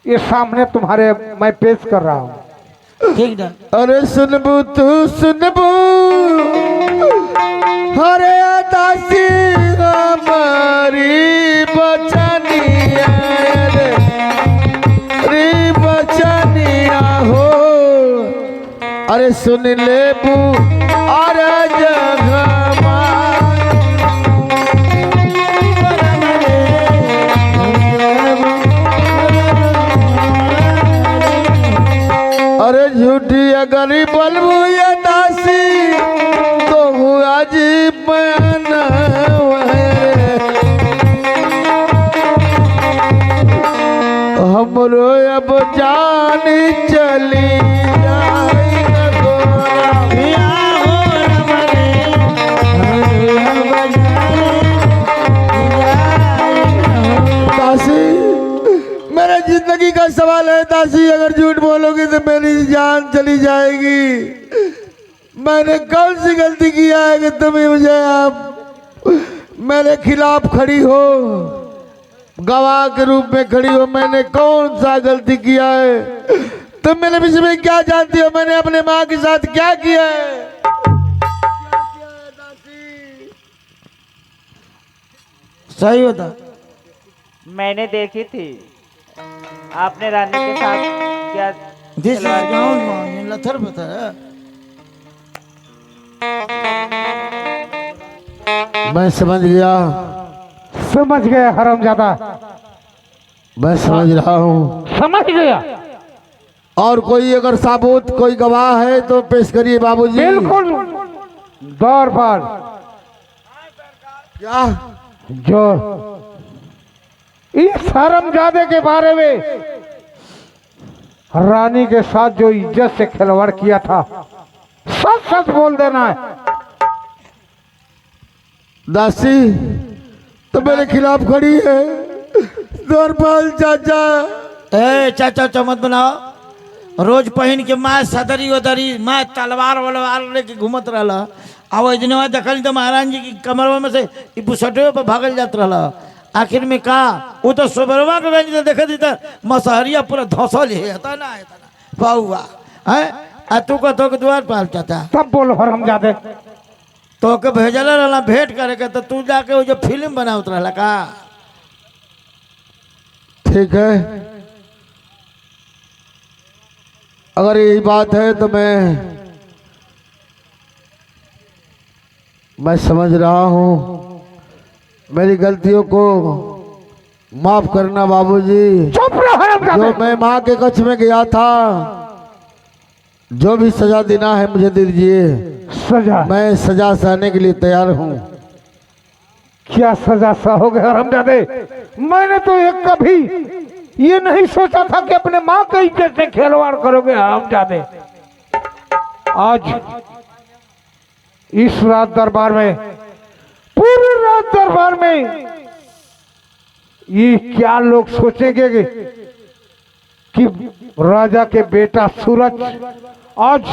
ये सामने तुम्हारे मैं पेश कर रहा हूँ। ठीक है। अरे सुनबू तू सुनबू, अरे दासी हमारी बचनिया रे बचनिया हो। अरे सुन ले बू अरे जगमा, अरे झूठी अगर बलबू या दासी तो हुआ जी बयाना। हमरो अब जान चली जाई न गोरा। दासी मेरे जिंदगी का सवाल है दासी, अगर झूठ बोलोगी तो मेरी जान चली जाएगी। मैंने कौन सी गलती किया है कि तुम मुझे आप मेरे खिलाफ खड़ी हो, गवाह के रूप में खड़ी हो? मैंने कौन सा गलती किया है? तुम मेरे विषय में क्या जानती हो? मैंने अपने माँ के साथ क्या किया है? सही होता। मैंने देखी थी आपने रानी के साथ क्या। दिस गाँव लथर बता। मैं समझ गया, समझ गया हरामजादा, मैं समझ रहा हूँ। समझ गया। और कोई अगर साबुत कोई गवाह है तो पेश करिए बाबूजी। बिल्कुल द्वारपाल, क्या जो इस हरामजादे के बारे में रानी के साथ जो इज्जत से खिलवाड़ किया था, सच सच बोल देना है। दासी तो मेरे खिलाफ खड़ी है। द्वारपाल चाचा, ए चाचा चमत बनाओ। रोज पहन के माँ सदरी उदरी, माँ तलवार वलवार लेके घूमत रहला। अब दिनवा देखल तो महाराज जी की कमरवा में से बुसटवे पर भागल जात रहला। आखिर में का वो तो सोबरवा के गंज देखे दी तो मसहरिया पूरा धसल है तना पाऊआ है। आ तू को तो के द्वारपाल चाचा सब बोलो हरामजादे। तो के भेजल रहला भेंट करे के, तो तू जाके वो जो फिल्म बनावत रहला का। ठीक है, अगर यही बात है तो मैं समझ रहा हूँ। मेरी गलतियों को माफ करना बाबूजी। चुप रहो हरामजादे। जो मैं माँ के कक्ष में गया था, जो भी सजा देना है मुझे दे दीजिए। सजा मैं सजा सहने के लिए तैयार हूँ। क्या सजा सहोगे हरामजादे? मैंने तो एक कभी ये नहीं सोचा था कि अपने माँ के इज्जत से खिलवाड़ करोगे हरामजादे। आज इस रात दरबार में, पूरी रात दरबार में ये क्या लोग सोचेंगे कि राजा के बेटा सूरज आज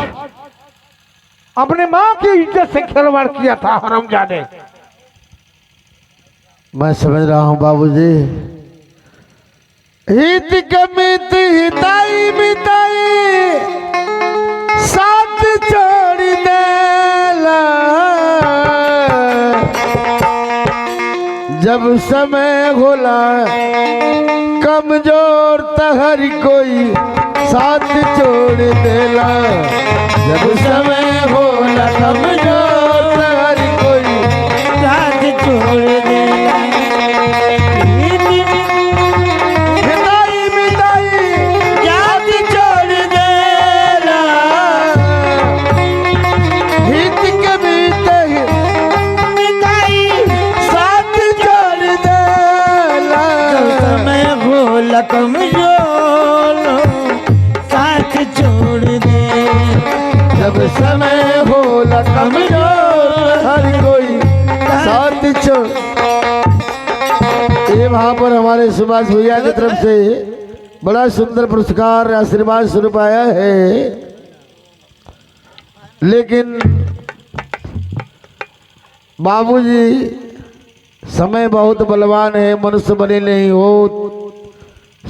अपने माँ की इज्जत से खिलवाड़ किया था हरामजादे। मैं समझ रहा हूँ बाबूजी। हित कमित हिताई मिताई साथ छोड़ देला, जब समय होला कमजोर तहर कोई साथ छोड़ देला, जब समय होला कमजोर तहर कोई साथ छोड़ देला। हिताई मिताई याद छोड़ देला। हित के बीते मिताई साथ छोड़ देला, समय भूल कमजोर साथ छोड़ दे। जब समय होला कमजोर हर कोई साथ छोड़। ये वहाँ पर हमारे सुभाष भैया की तरफ से बड़ा सुंदर पुरस्कार आशीर्वाद स्वरूप आया है, लेकिन बाबूजी समय बहुत बलवान है, मनुष्य बने नहीं हो,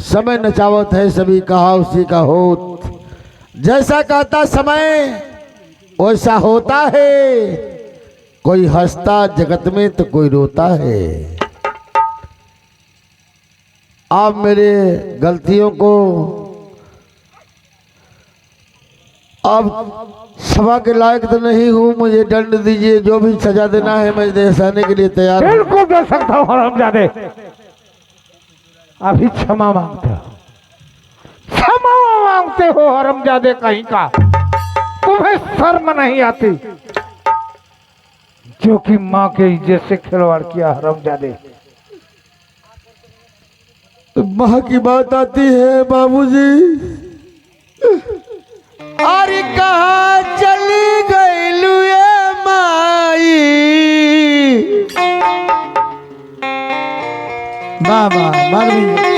समय नचावत है सभी कहा उसी का होत। जैसा कहता समय वैसा होता है, कोई हंसता जगत में तो कोई रोता है। आप मेरे गलतियों को अब सभा के लायक तो नहीं हूँ, मुझे दंड दीजिए, जो भी सजा देना है मैं दे सहने के लिए तैयार हूँ। बिल्कुल दे सकता हूँ हरामजादे। अभी क्षमा मांगते हो, क्षमा मांगते हो हरामजादे कहीं का। तुम्हें शर्म नहीं आती जो कि माँ के इज्जत से खिलवाड़ किया हरामजादे। माँ की बात आती है बाबूजी। अरे कहाँ चली गई लुए माई, बाबा बारहवीं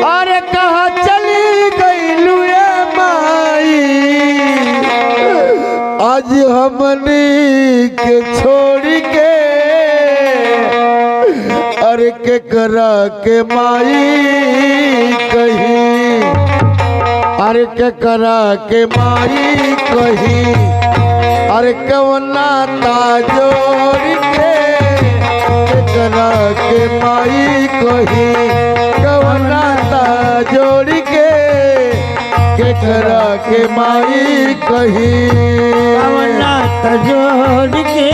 अरे कहाँ चली गई लुए माई, आज हमनी के छोड़ के, अरे के करा के माई कहीं, अरे के करा के माई कहीं, अरे कवना जोड़ के करा के माई कहीं, कवना जोड़ के करा के माई कहीं। कवना जोड़ के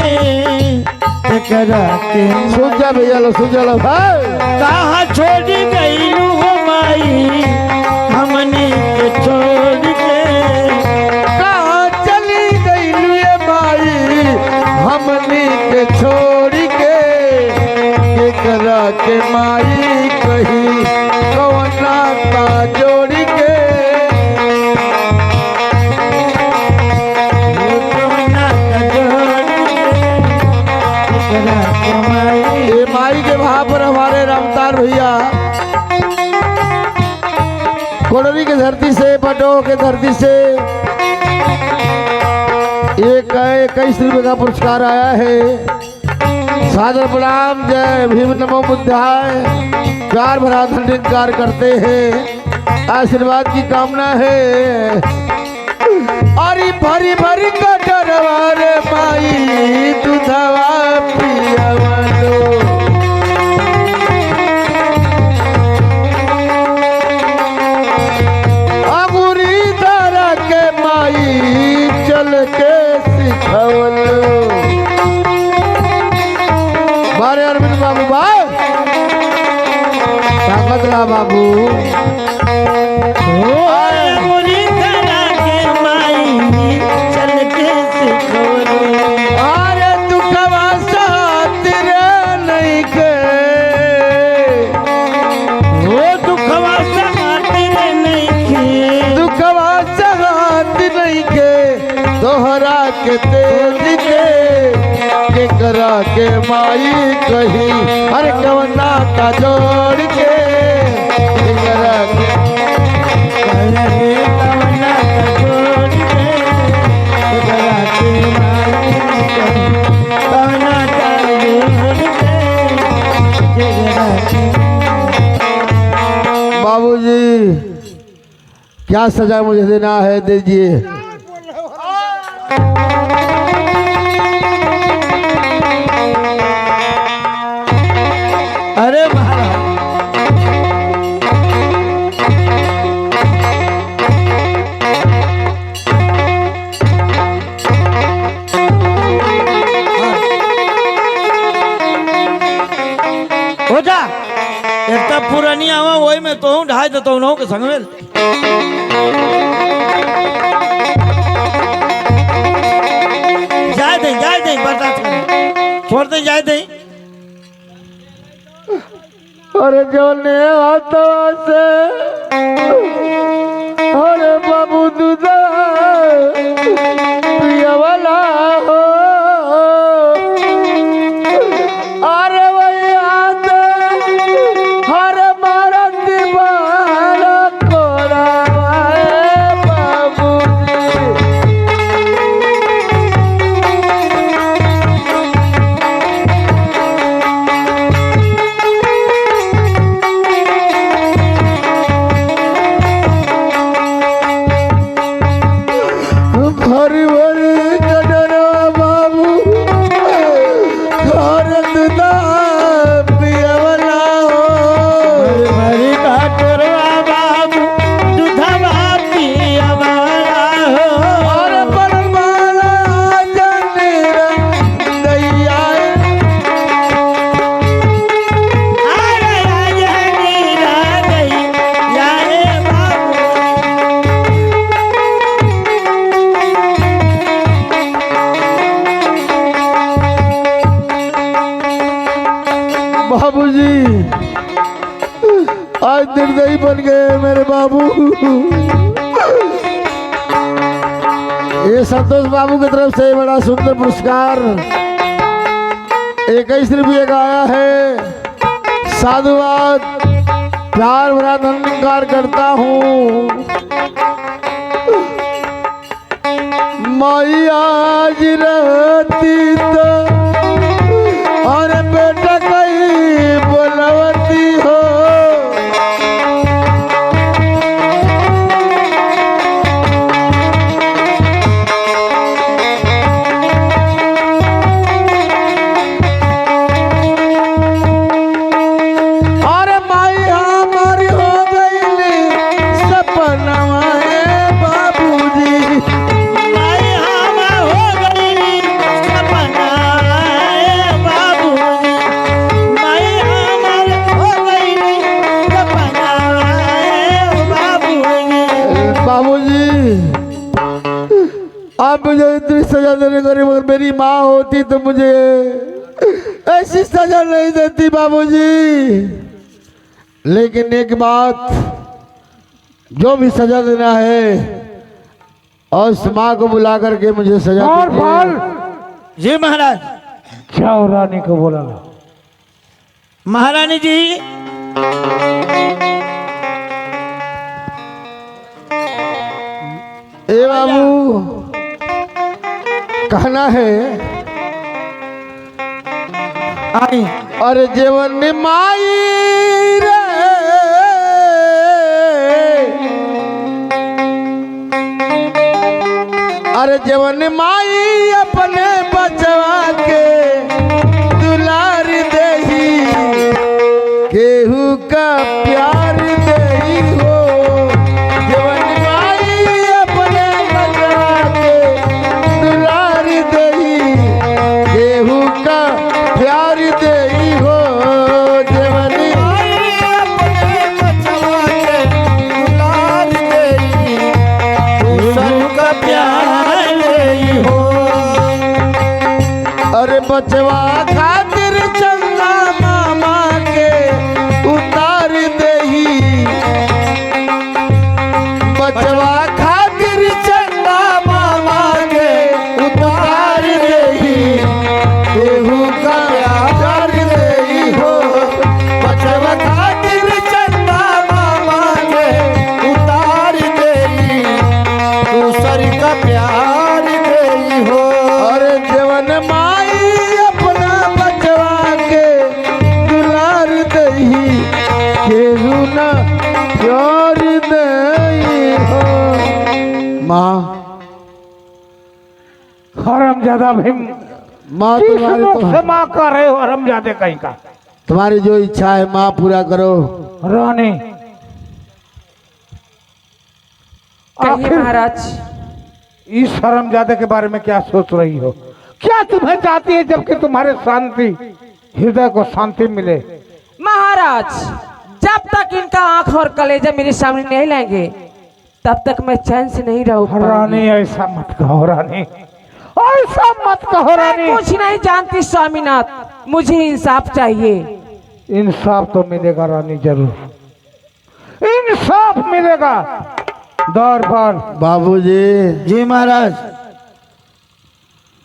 करा के सुन जा भैया लो, सुन जा लो भाई। कहाँ छोड़ गई हो माई हमने के छोड़ के, कहाँ चली गई लुए माई हमनी के छोड़ के करा के माई कहीं, कवना जोड़ के कवना जोड़ के करा के माई। ये माई के वहां पर हमारे रामतार भैया कोडरी की धरती से, पटो के धरती से एक 21 रुपये का पुरस्कार आया है। सादर प्रणाम, जय भीम, नमो बुद्धाय, प्यार भरा धन्यवाद करते हैं, आशीर्वाद की कामना है। अरे भरी भरी कटरवा रे माई दूधवा पियावलो, अगुरी धरा के माई चल के सिखवलो। बारे अरविंद बाबू भाई ताकत ला बाबू। मुरी धरा के माई चल के सिखो दोहरा के तेज के करा के माई कही अरे कवना का जोड़ के करा के बाबूजी क्या सजा मुझे देना है दीजिए। अरे महाराज हो जा इतना पुरानी आवा वही में तो हूँ ढाई देता हूँ के संग में जाए दे बर्दाश्त करें छोड़ दे जाए दे अरे जोने आता से अरे बाबू दूधा पिया वाला हो अरे वही आते हर मारा दीवाना कोरा बाबू भरी भरी कटरा बाबू घर दूधा पिया वाला हो भरी काटरवा बाबू दूधवा पियवाला हो और बनमाला जनेरा दैया अरे नीरा गई यारे बाबूजी आज निर्दयी बन गए मेरे बाबू। ये संतोष बाबू की तरफ से बड़ा सुंदर पुरस्कार 21 रुपये का आया है। साधुवाद प्यार भरा धन्यवाद करता हूँ। माई आज रहती तो और बेटा कहीं बोलवती हो और माई हमारी हो गई सपना बाबूजी माई हवा हो गई सपना बाबू माई हमार हो गई सपना बाबू बाबूजी आप मुझे इतनी सजा देने करी मगर मेरी माँ होती तो मुझे ऐसी सजा नहीं देती बाबूजी। लेकिन एक बात जो भी सजा देना है और उस माँ को बुला करके मुझे सजा और दीजिए। बोल जी महाराज जाओ रानी को बोला महारानी जी ए बाबू कहना है आई अरे जीवन माई रे अरे जीवन माई अपने बचवा के दुलार देही केहू का प्यार देही हो जीवन माई अपने बचवा के दुलार देही केहू का प्यार देही हो जीवन सबका प्यार हो अरे बचवा खातिर चंदा मामा के उतार देही बचवा खातिर चंदा मामा के का प्यार गई हो। अरे जवन माई अपना बचवा के दुलार दही केहू ना प्यार दही हो। माँ हरामजादा भाई माँ तुम्हारी से माँ कर रहे हो हरामजादे कहीं का। तुम्हारी जो इच्छा है माँ पूरा करो। रानी कहिए आखिर महाराज। इस हरामजादे के बारे में क्या सोच रही हो? क्या तुम्हें चाहती है जबकि तुम्हारे शांति हृदय को शांति मिले? महाराज जब तक इनका आंख और कलेजा मेरे सामने नहीं लाएंगे तब तक मैं चैन से नहीं रह रानी पाऊंगी। ऐसा मत कहो रानी, ऐसा मत कहो मैं रानी। कुछ नहीं जानती स्वामीनाथ, मुझे इंसाफ चाहिए। इंसाफ तो मिलेगा रानी, जरूर इंसाफ मिलेगा। दौर पर बाबूजी। जी महाराज।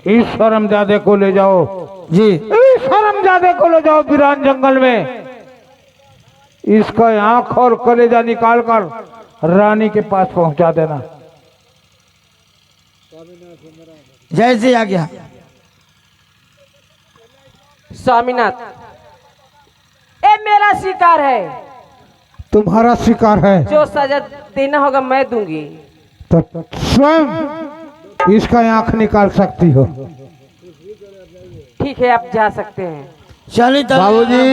इस हरामजादे को ले जाओ जी इस हरामजादे को ले जाओ वीरान जंगल में। इसका आंख और कलेजा निकाल कर रानी के पास पहुंचा देना। जैसे आ गया। स्वामीनाथ ये मेरा शिकार है, तुम्हारा शिकार है जो सजा देना होगा मैं दूंगी। तो स्वयं इसका आंख निकाल सकती हो। ठीक है आप जा सकते हैं। चलिए तब बाबूजी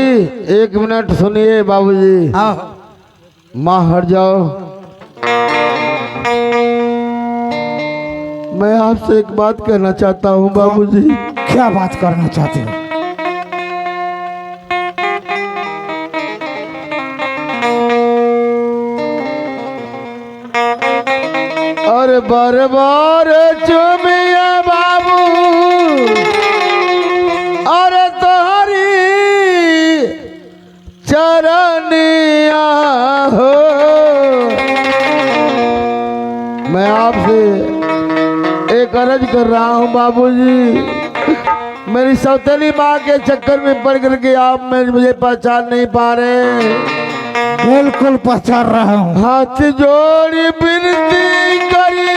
1 मिनट सुनिए बाबूजी। आओ। माँ हट जाओ। मैं आपसे एक बात कहना चाहता हूँ बाबूजी। क्या बात करना चाहती हो? और बार बार चुमिया बाबू और तोहरी चरनिया हो। मैं आपसे एक अर्ज कर रहा हूँ बाबूजी। मेरी सौतेली माँ के चक्कर में पड़ करके आप मुझे पहचान नहीं पा रहे। बिल्कुल पहचान रहा हूँ। हाथ जोड़ी विनती करी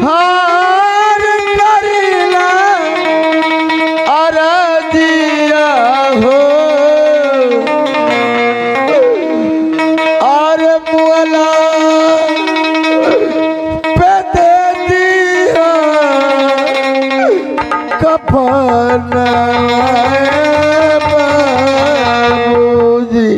हार करीला अरदिया हो। और मुअला पे दे दिया कफन बाबूजी।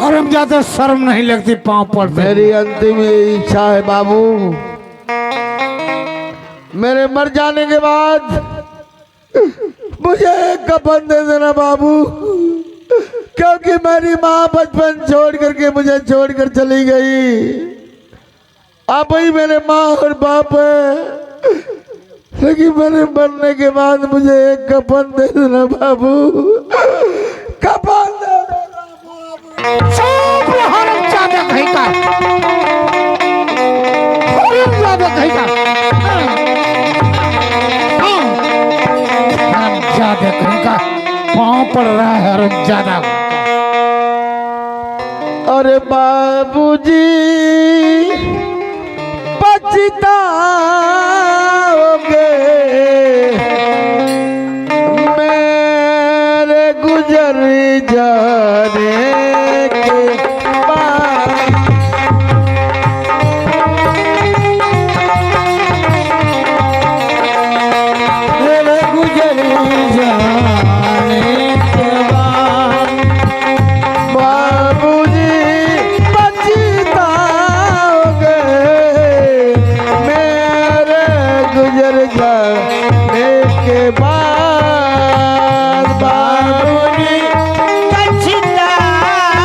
हरामजादा शर्म नहीं लगती पांव पड़ते? मेरी अंतिम इच्छा है बाबू, मेरे मर जाने के बाद मुझे एक कफन दे देना बाबू। क्योंकि मेरी माँ बचपन छोड़ करके मुझे छोड़कर चली गई। अब ही मेरे माँ और बाप है, लेकिन मेरे मरने के बाद मुझे एक कफन दे देना बाबू। कफन दे देना बाबू। चुप रहो हरामजादा कहीं का। हरामजादा कहीं का। हरामजादा कहीं का। पांव पड़ रहा है हरामजादा। अरे बाबूजी पछताओगे मेरे गुजर जाने के बाद। मेरे गुजर जाने के बाद। बाबूजी पछताओगे मेरे गुजर जाने के बाद। बाबूजी पछताओगे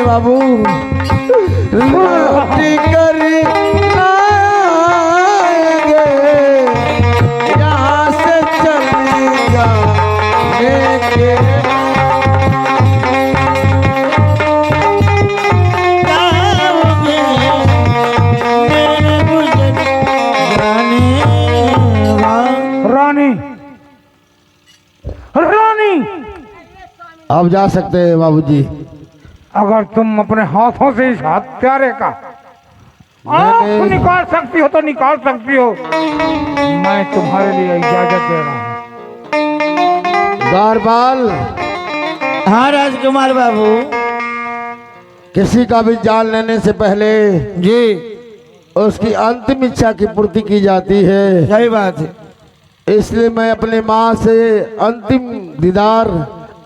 बाबू लौटी करी आएंगे यहाँ से चले जाएंगे रानी रानी, आप जा सकते हैं बाबूजी। अगर तुम अपने हाथों से इस हत्यारे का आंख निकाल सकती हो तो निकाल सकती हो, मैं तुम्हारे लिए इजाजत दे रहा हूँ। द्वारपाल, हाँ राजकुमार बाबू किसी का भी जान लेने से पहले जी, उसकी अंतिम इच्छा की पूर्ति की जाती है। सही बात है। इसलिए मैं अपने माँ से अंतिम दीदार,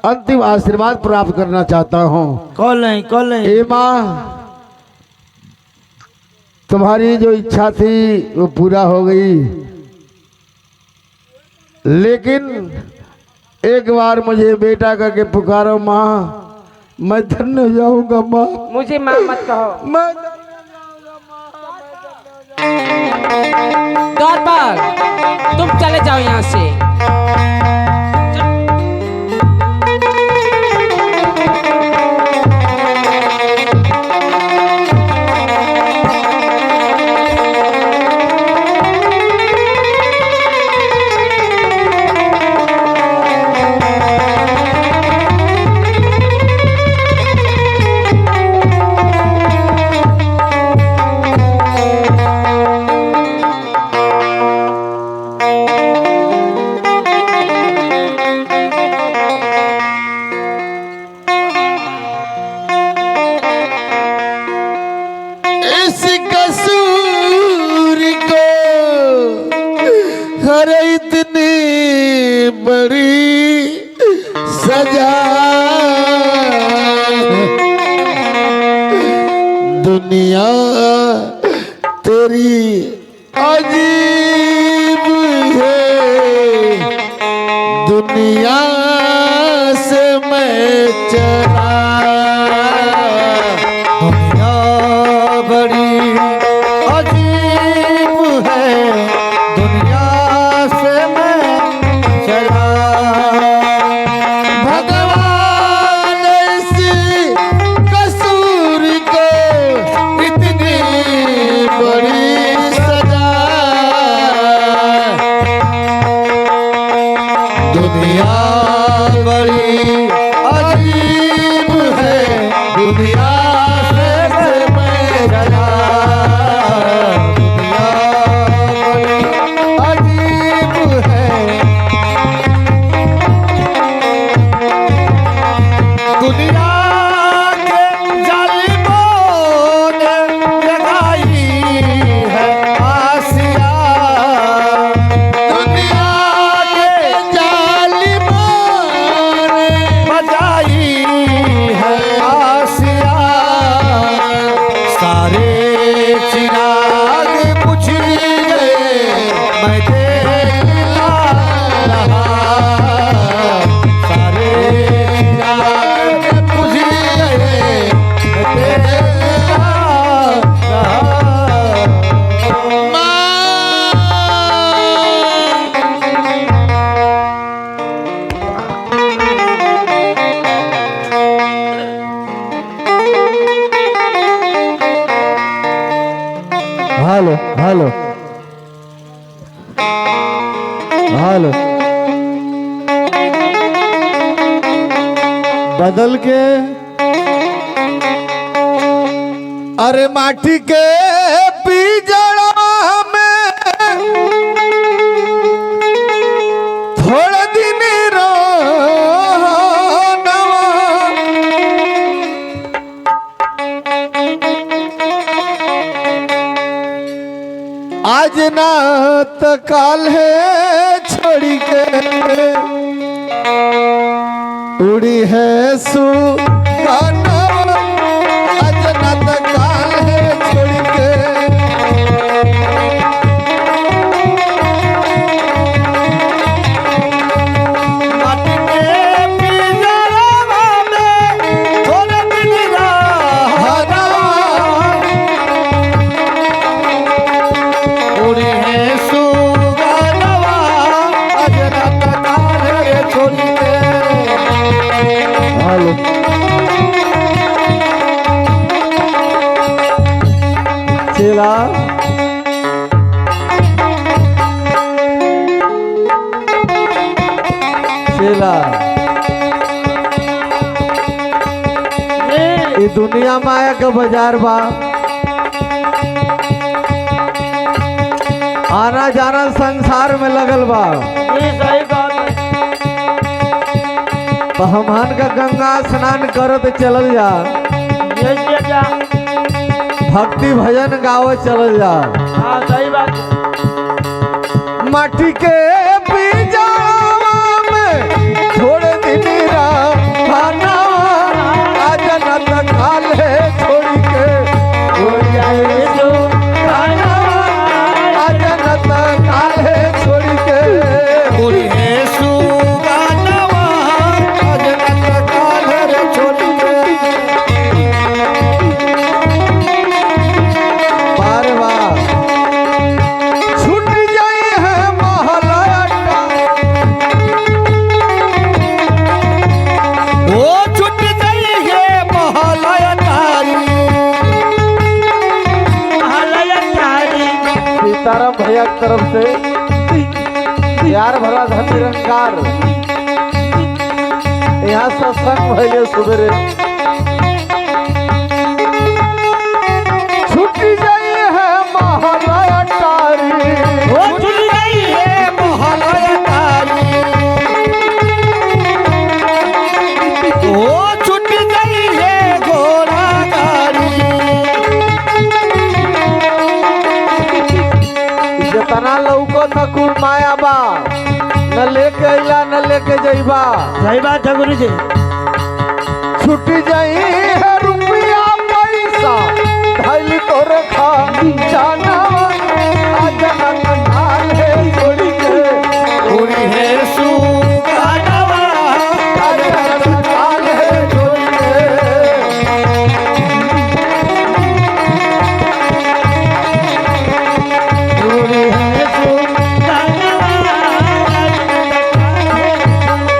अंतिम आशीर्वाद प्राप्त करना चाहता हूँ। कॉल नहीं ए माँ, तुम्हारी जो इच्छा थी वो पूरा हो गई, लेकिन एक बार मुझे बेटा करके पुकारो माँ, मैं धन्य हो जाऊंगा माँ। मुझे माँ मत कहो। मैं द्वारपाल, तुम चले जाओ यहाँ से। इस कसूर को हर इतनी बड़ी सजा, दुनिया तेरी अजीब है, दुनिया से मैं चला, दुनिया बड़ी अजीब है, दुनिया से मैं चला। भगवान इस कसूर को इतनी बड़ी सजा, दुनिया बड़ी अजीब है, दुनिया से मैं चला, दुनिया बड़ी अजीब है, दुनिया के जालिमों ने लगाई है आसिया, दुनिया के जालिमों ने बजाई है आसिया, सारे चिराग बुझ गए, मैं देखता रहा, सारे चिराग बुझ गए, मैं देखता रहा। हेलो हेलो हेलो, बदल के अरे माटी के पिजड़ा में थोड़ा दिन आज ना तो काल है छोड़ी के उड़ी है सुगाना, आज ना तो काल है छोड़ी के माटी के पिंजरा में थोड़े दिन शीला शीला ये दुनिया माया का बाजार बा आना जाना संसार में लगल बा ये सही बात है। तो हमहन का गंगा स्नान करत चलल जा ये क्या? भक्ति भजन गावे चलल जा हाँ सही बात है। माटी के बीजावा में छोड़ दीनी खाना आज न त खाल है छोड़ के हो जाए जो खाना आज न त खाल है छोड़ के पूरी है सुगानवा अजनत काल रे छोड़ी के बार बार छूट जाए है महलाटा वो छूट गई है महलया तारी सीताराम भैया की तरफ से प्यार भरा धन निरंकार यहाँ सत्संग भैया सुबेरे छुट्टी जाई है महलाया टारी वो छूट गई है महलया तारी वो छूट गई है घोड़ा गाड़ी जितना लौको न कुल माया बा न लेके अइला न लेके जइबा सही बात है गुरु जी। छुट्टी जाई है रुपया पैसा धैल तोर खा जाना आज न खाल है छोड़ी के पूरी है सुगानवा आज न खाल है छोड़ी के पूरी है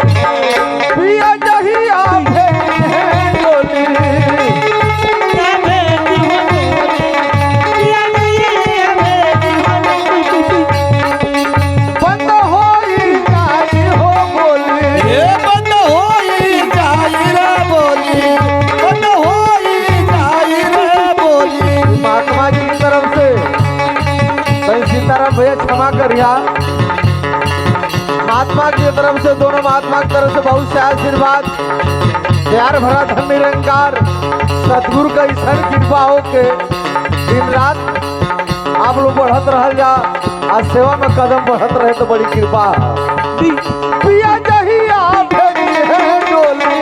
पिया जहिया भेंट डोली बंद होई जाई हो बोली ये बंद होई जाई रे बोली बंद होई जाई रे बोली महात्मा जी की तरफ से भाई सीताराम भैया क्षमा करिया महात्मा की तरफ से दोनों महात्मा की तरफ से बहुत से आशीर्वाद प्यार भरा धन निरंकार सतगुरु का ईश्वर कृपा हो के दिन रात आप लोग बढ़त रह जा आज सेवा में कदम बढ़त रहे तो बड़ी कृपा पिया जहिया भेजी है डोली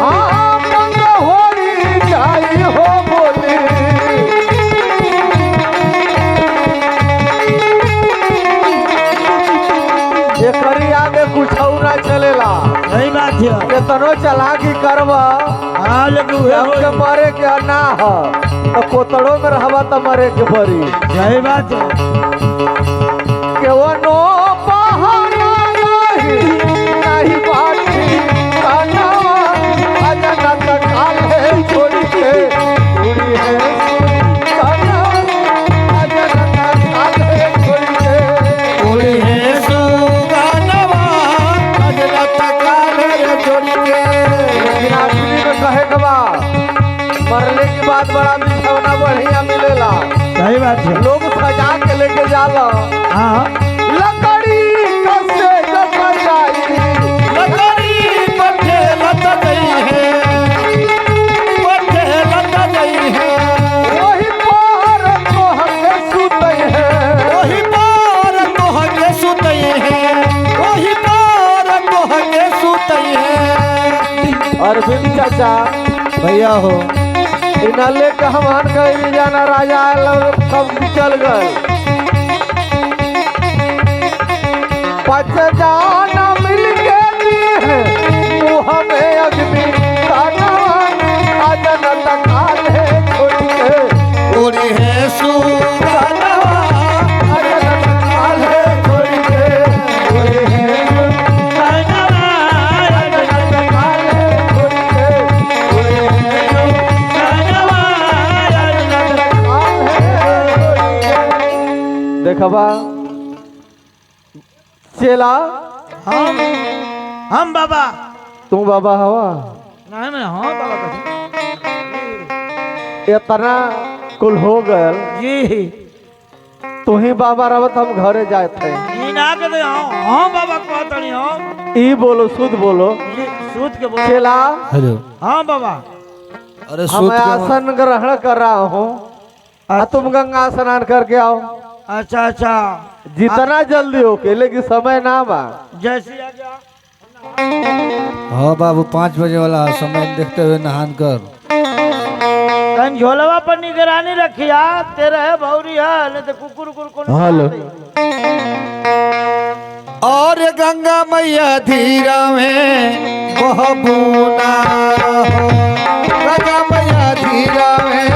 हाँ बंद होई जाई हो बोली एकरी आगे कुछ ना चलेला सही बात है। केतनो चलाकी करब हाँ लेकिन उहे हमके होई। मरे के ना ह तो कोतड़ो में रहबा तो मरे के पड़ी सही बात है। केवनो बहाना नहीं बाटी कानावा आज न त काल है छोड़ी के पूरी है कानावा आज न त काल है छोड़ी के पूरी है सुगानवा अजनत काल रे छोड़ी के लेकिन आखिरी में कहे के बा मरने के बाद बड़ा बिछौना बढ़िया मिलेला सही बात है। लोग सजा के लेके जाला हाँ लकड़ी कसे सजाई लकड़ी पट्टे लत गई है पट्टे लत गई है वही पार तो हमें सुते हैं वही पार तोह के सुतई है वही पार तोह के सुतई है अरविंद चाचा भैया हो इना लेके हमान गए जाना राजा आयल सब चल गए पच जाना मिल के दिए हैं वो हमें अग्नि ताना आज न त काल है छोड़ के पूरी है सुगानवा आज न त काल है छोड़ के पूरी है आज न त काल है छोड़ देखबा चेला हम बाबा तू बाबा हवा नहीं मैं हाँ बाबा इतना कुल हो गल जी तू ही बाबा रवत हम घरे जाते जी ना के दे हाँ बाबा कहता नहीं हाँ ई बोलो शुद्ध बोलो जी सूद के बोल चेला हेलो हाँ बाबा अरे हम आसन ग्रहण कर रहा हूँ तुम गंगा स्नान करके आओ अच्छा अच्छा जितना जल्दी हो के लेकिन समय ना बा जैसी आ गया हाँ बाबू 5 बजे वाला समय देखते हुए नहान कर कहीं झोलवा पर निगरानी रखिया तेरा है भौरी है नहीं तो कुकुर कुकुर को हेलो और गंगा मैया धीरा में बहबूना हो गंगा मैया धीरा में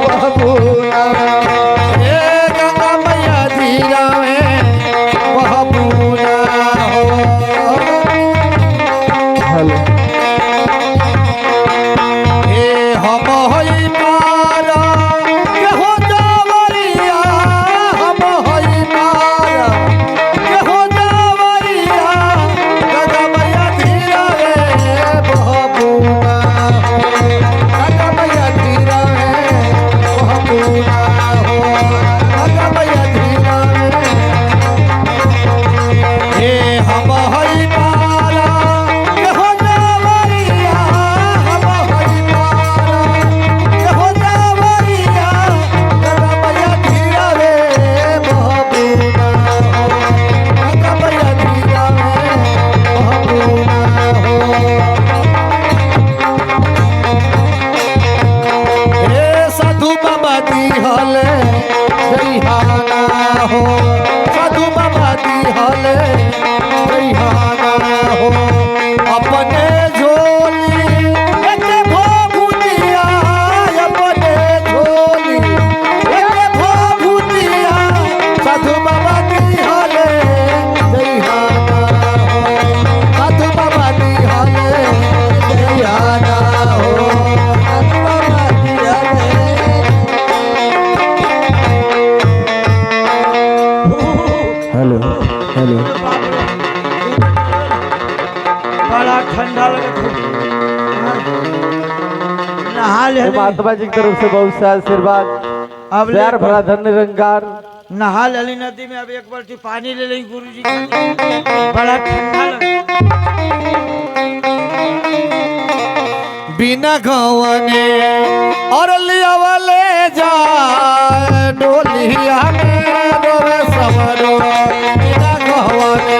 बहबूना हे गंगा मैया धीरा में बहबूना हो हेलो हे हम होई पारा के हो जावरिया हम होई पारा के हो जावरिया गंगा मैया धीरा रे बहबूना हो गंगा मैया धीरा रे बहबूना हो गंगा मैया धीरा रे हे हम होई पारा के हो जावरिया हम होई पारा के हो जावरिया गंगा मैया धीरा रे बहबूना हो गंगा मैया धीरा रे बहबूना हो हे साधु बाबा दी हले जइहाना हो साधु बाबा दी हले जइहाना हो अपने झोली एके भभूतिया अपने झोली एके भभूतिया साधु बाबा दी हले जइहाना हो साधु बाबा दी हले जइहाना हो साधु बाबा दी हले हेलो हेलो बड़ा ठंडा लगे नहा ले महात्मा जी की तरफ से बहुत सा आशीर्वाद अब ले प्यार भरा धन निरंकार नहा लेली नदी में अब एक बाल्टी पानी ले ली गुरु जी बड़ा ठंडा लगे बिना गवने और लियावले जा डोलिया में रोवे समरो बिना गवने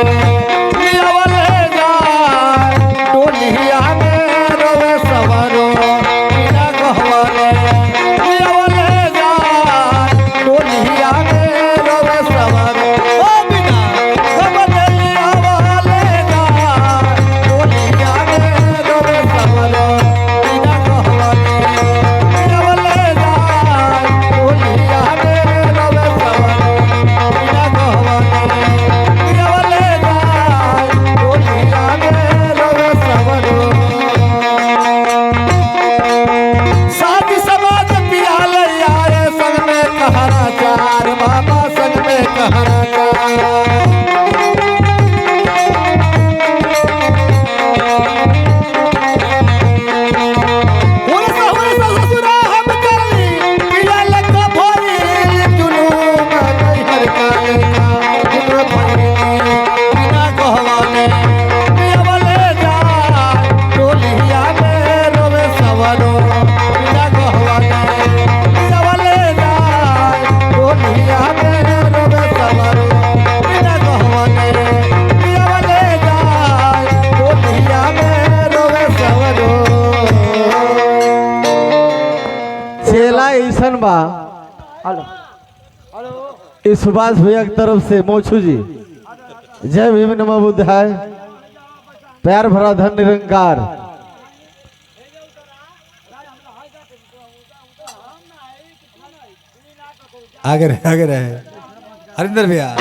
लियावले जा डोलिया में रोवे समरो बिना गवने लियावले जा डोलिया में रोवे समरो ओ बिना गवने लियावले जा डोलिया में रोवे समरो बिना गवने लियावले जा डोलिया में रोवे समरो बिना गवने लियावले जा डोलिया में रोवे समरो साथी समाज पियाल यारे संग में कहरा चार बाबा संग में कहरा चार हुरसा ससुरा हम करली पियाल का भरी जुलूम नहीं हर काले का जुलूम भरी बिना कहवाने पियावले जा डोलिया में रोवे सवरो बिना कहवाने पियावले जा डोलिया में रोवे सवरो बिना कहवाने पियावले जा डोलिया में रोवे सवरो चेला ऐसन बा इस सुभाष भैया की तरफ से मोछू जी जय भीम नमः बुद्धाय प्यार भरा धन निरंकार आगे रहे हरिंदर भैया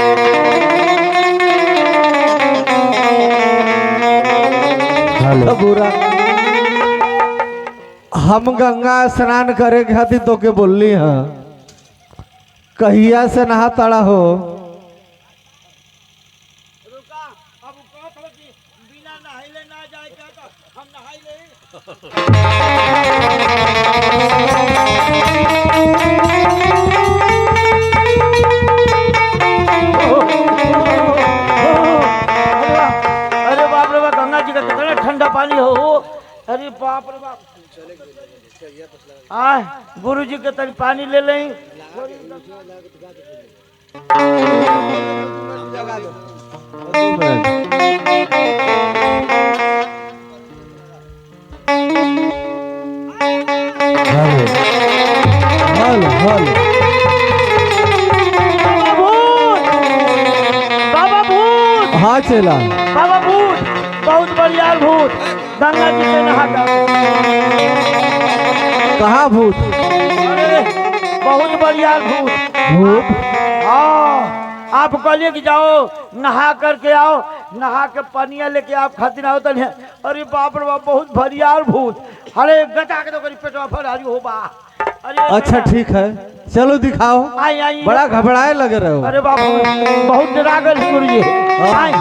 बुरा हम गंगा स्नान करे खातिर तो के बोलली हाँ कहिया से नहा तड़ा हो? रुका अब कहत हो कि बिना नहाइले ना जाए के तो हम नहाई ले। अरे बाप रे बाप, गंगा जी का कितना ठंडा पानी हो। अरे बाप रे बाप, गुरु जी के तनी पानी ले लें। बाबा भूत, हाँ चला। बाबा भूत, बहुत बढ़िया भूत, गंगा जी से नहा कर। कहाँ भूत? अरे बहुत बढ़िया भूत। भूत? हाँ, आप कहलिए कि जाओ नहा करके आओ, नहा के पनिया लेके आप खातिर आओ तनी। अरे बाप रे बाप, बहुत बढ़िया भूत। अरे गटा के तो करी पेटवा फरारी हो बा। अरे अच्छा ठीक है, चलो दिखाओ। आई आई, बड़ा घबराए लगे रहे हो। अरे बाप रे, बहुत डरा गए गुरु जी। आई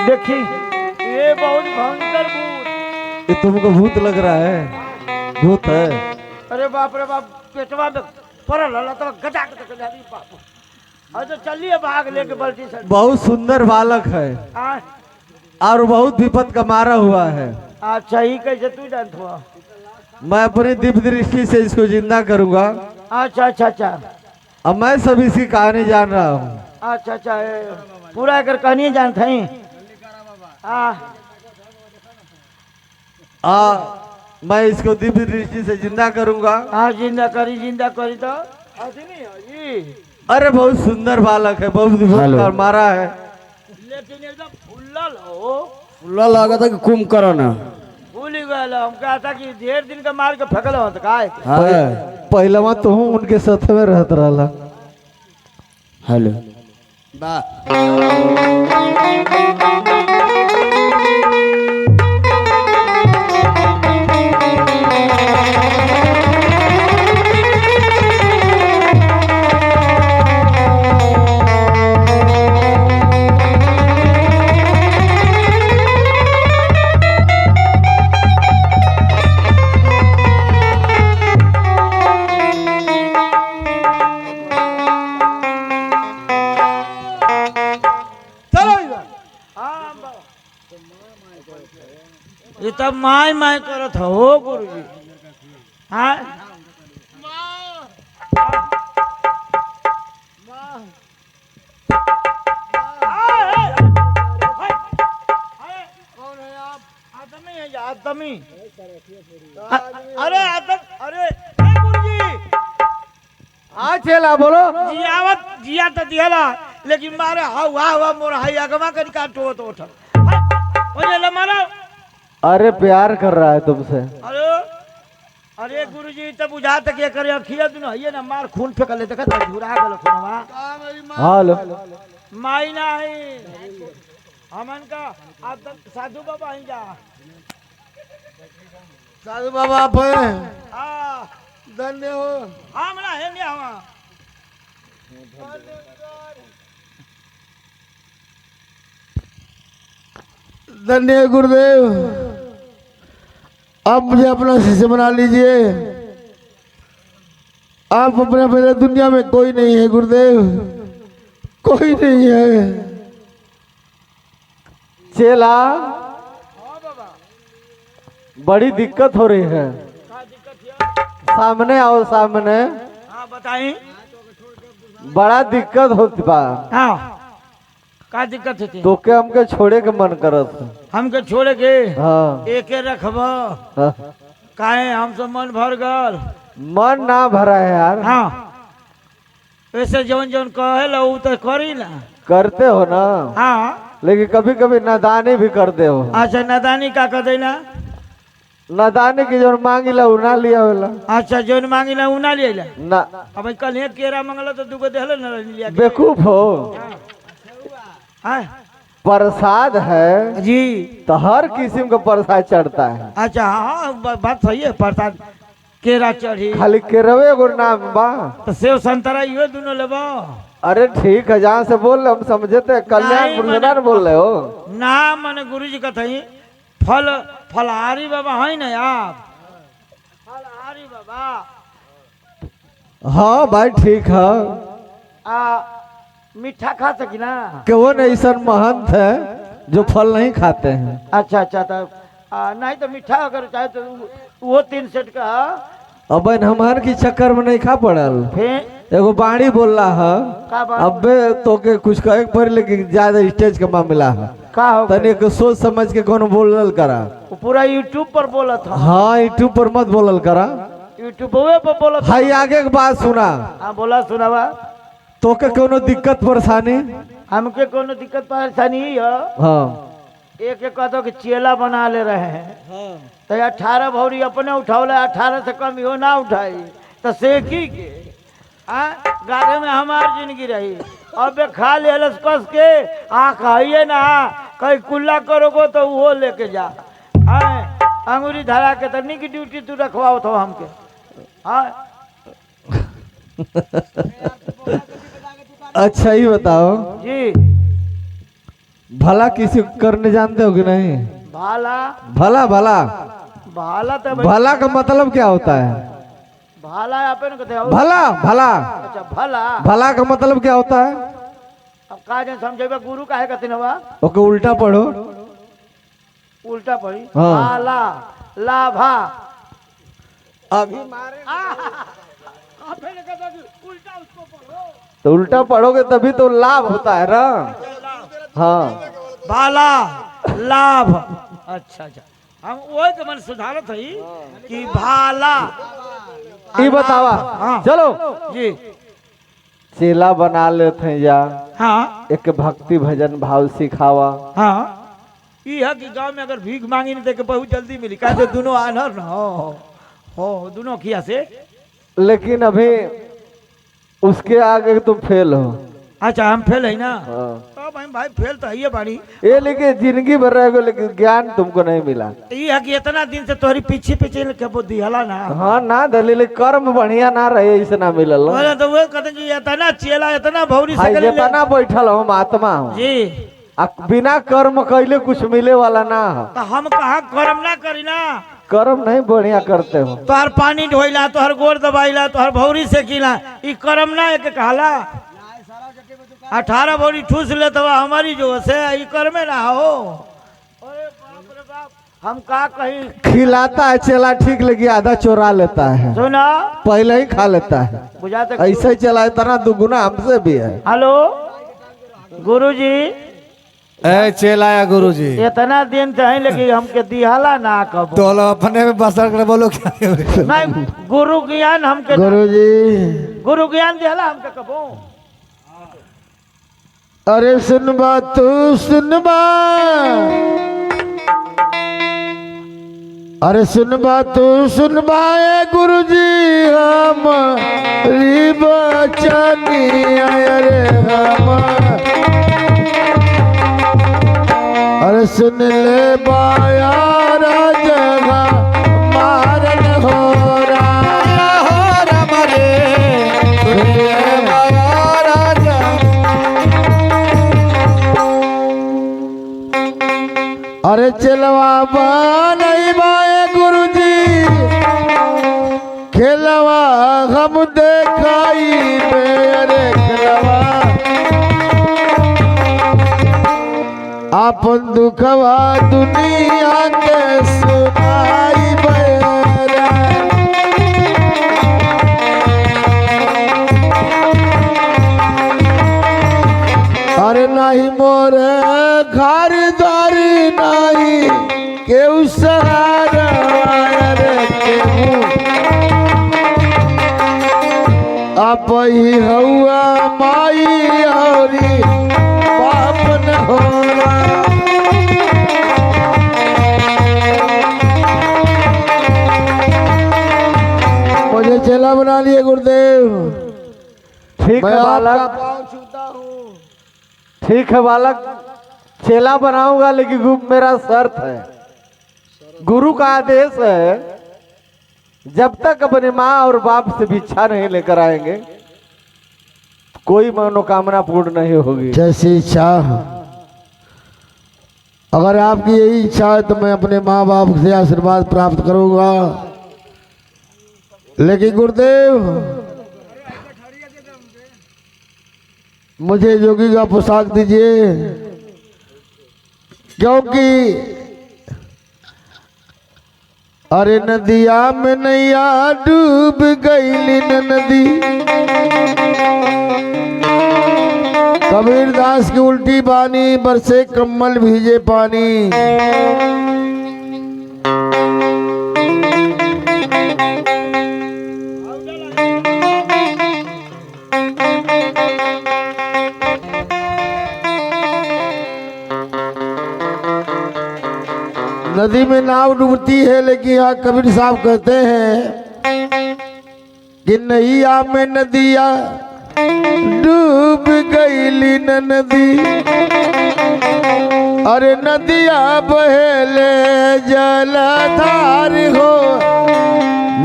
देखी, ये बहुत भयंकर भूत। ये तुमको भूत लग रहा है? भूत है? अरे बाप रे बाप, पेटवा में पड़ल हला तो गटा के तो जारी बाप। अरे चलिए भाग लेके बल्टी से। बहुत सुंदर बालक है हाँ, और बहुत विपद का मारा हुआ है। अच्छा ही कैसे तू जानत हुआ? मैं अपनी दिव्य दृष्टि से इसको जिंदा करूंगा। अच्छा अच्छा अच्छा अब मैं सब इसकी कहानी जान रहा हूँ। अच्छा अच्छा, पूरा अगर कहानी जानते हैं। मैं इसको दिव्य दृष्टि से जिंदा करूंगा। हाँ, जिंदा करी तो आदमी है जी। अरे बहुत सुंदर बालक है, बहुत विपद का मारा है। लेकिन एकदम फुल्लल हो। फुल्ला लगा था कि कुंभकर्ण। भूल ही गए हम, कहा था कि ढेर दिन का मार के फेंकल हो तो काय। पहलवा तो हूँ उनके साथ में रहत रहा। हेलो ये तब माय माय करत हो गुरु जी। हाँ, कौन है आप? आदमी है या आदमी? अरे आदम, अरे गुरु जी हाँ चला बोलो। जिया तो दिहला, लेकिन मारे हाउ मोर हाई अगवा कर काटो तो उठ। ओए ले मारो। अरे प्यार कर रहा है तुमसे। अरे गुरु जी तब बुझा तक ये करे अखिया दुनो है ना, मार खून फेंक ले देखत झुरा गल खूनवा। हां लो माई ना है हमन का। आप साधु बाबा ही जा। साधु बाबा आप हैं? हां, धन्य हो। हमरा है नहीं हवा। धन्य गुरुदेव, आप मुझे अपना शिष्य बना लीजिए। आप अपने मेरे दुनिया में कोई नहीं है गुरुदेव, कोई नहीं है। चेला बड़ी दिक्कत हो रही है। सामने आओ सामने। हाँ बताई। बड़ा दिक्कत होती बा। हाँ, का दिक्कत थी? तो के हमके छोड़े के मन करत। हमके छोड़े के? हाँ एके रखब। हाँ। काहे हम सब मन भर गल। मन ना भरा है यार। हाँ, वैसे जौन जौन कहे ला उ तो करी ना। करते हो ना। हाँ, लेकिन कभी कभी नादानी भी करते हो। अच्छा नादानी का कर देना? नादानी की जो मांगी ला उ ना लिया होला। अच्छा जौन मांगी ला उ ना लिया ना। अब कल केरा मंगल तो दुगो देहले ना लिया। बेवकूफ हो। हाँ प्रसाद है जी। तो हर किस्म का प्रसाद चढ़ता है। अच्छा हाँ बात सही है। प्रसाद केरा चढ़ी खाली केरवे एगो नाम बा। तो सेव संतरा इहो दोनों लेबो। अरे ठीक है, जहाँ से बोल रहे हम समझे थे, कल्याणपुर से ना बोल रहे हो ना। मैंने गुरु जी कथई फलहारी बाबा है ना आप? फलहारी बाबा हाँ भाई ठीक है। मीठा खा सकी ना? कौन ऐसा महंत है जो फल नहीं खाते हैं? अच्छा अच्छा तब नहीं तो मीठा अगर चाहे तो वो 3 सेट का। अब हमार की चक्कर में नहीं खा पड़ल। फिर एगो बाणी बोल रहा है का बात? अबे तो के कुछ कहे पर, लेकिन ज्यादा स्टेज का मामला है। का हो तने को सोच समझ के कौन बोलल करा। वो पूरा यूट्यूब पर बोला था। हाँ यूट्यूब पर मत बोलल करा। यूट्यूब पर बोला था। हाई आगे के बात सुना। हाँ बोला सुनावा। तो के कोनो दिक्कत परेशानी? हमके कोनो दिक्कत परेशानी है? हाँ एक कहतो कि चेला बना ले रहे हैं तो 18 भौरी अपने उठावले, 18 से कम हो ना उठाई तो सेकी के गारे में हमार जिंदगी रही। अब खा ले कस के कहिए ना कहीं कुल्ला करोगो तो वो लेके जा। अंगूरी धरा के तनी की ड्यूटी तू रखवाओ तो हमके। अच्छा ही बताओ जी। भला किसी को करने जानते हो कि नहीं? भाला भला भला भाला तो भला का मतलब क्या होता है? भाला अपन कहते हैं। भला भला अच्छा भला भला का मतलब क्या होता है? अब का जन समझेबा गुरु काहे कहते नवा? ओके उल्टा पढ़ो। उल्टा पढ़ी। हाँ। भाला लाभा अभी उल्टा उसको पढ़ो। तो उल्टा पढ़ोगे तभी तो लाभ होता है ना। हाँ भाला लाभ। अच्छा अच्छा हम वही के मन सुधारत है कि भाला। ये बतावा। हाँ। चलो जी। चेला बना लेते हैं या हाँ एक भक्ति भजन भाव सिखावा। हाँ ये है कि गांव में अगर भीख मांगी नहीं तो बहुत जल्दी मिली। कहते दोनों आनर न हो दोनों किया से। लेकिन अभी उसके आगे तुम फेल हो। अच्छा हम फेल है ना? हाँ। तो भाई फेल तो है बाड़ी। ये लेकिन जिंदगी भर रहेगा लेकिन ज्ञान तुमको नहीं मिला। ये है कि इतना दिन से तोहरी पीछे पीछे के बुद्धि हला ना। हाँ ना दलील कर्म बढ़िया ना रहे इसे ना मिलल। बोले तो वो कहते जी इतना चेला इतना भौरी हाय से जितना बैठल हम आत्मा हूँ। जी। बिना कर्म कैले कुछ मिले वाला ना है। तो हम कहा कर्म ना करी ना? कर्म नहीं बढ़िया करते हो। तोहर पानी ढोइला तोहर गोड़ दबाइला तोहर भौरी से किला ई कर्म ना एक कहला। 18 भौरी ठूस ले तो हमारी जो से ई कर्मे ना हो। अरे बाप रे बाप हम का कहीं। खिलाता है चेला ठीक, लेकिन आधा चोरा लेता है, सुना पहले ही खा लेता है। बुझाते ऐसे ही चला इतना दुगुना हमसे भी है। हेलो गुरुजी ए चेलाया गुरुजी इतना दिन चाहे लेकिन हमके दिहाला ना कब। तो अपने में बसर कर बोलो क्या? नहीं गुरु ज्ञान हमके गुरुजी गुरु ज्ञान दिहाला हमके कबो। अरे सुनबा तू सुनबा, अरे सुनबा तू सुनबा ए गुरुजी हमारी बचनिया रे अरे सुन ले बाया जगह मारन हो रहा मरे। सुन ले बाया राजा। अरे चलवा नहीं बाए गुरुजी खेलवा हम देखाई मेरे खेलवा अपन दुखवा दुनिया के सुनाई बेरा। अरे नहीं मोरे घर दारी नहीं केहू सहारा रे केहू आप ही हवा माई औरी बाप न होला। मुझे चेला बना लिए गुरुदेव। ठीक मैं है आपका बालक, पाँव छूता हूँ। ठीक है बालक, चेला बनाऊंगा, लेकिन मेरा शर्त है, गुरु का आदेश है, जब तक अपने माँ और बाप से भिक्षा नहीं लेकर आएंगे कोई मनोकामना पूर्ण नहीं होगी। जैसी इच्छा, अगर आपकी यही इच्छा है तो मैं अपने माँ बाप से आशीर्वाद प्राप्त करूंगा। लेकिन गुरुदेव, मुझे जोगी का पोशाक दीजिए, क्योंकि अरे नदिया में नैया डूब गई नदी। कबीरदास की उल्टी बानी, बरसे कम्मल भीजे पानी। नदी में नाव डूबती है, लेकिन यहाँ कबीर साहब कहते हैं कि नैया में नदिया डूब गई नदी। अरे नदिया बहेले जलधार हो,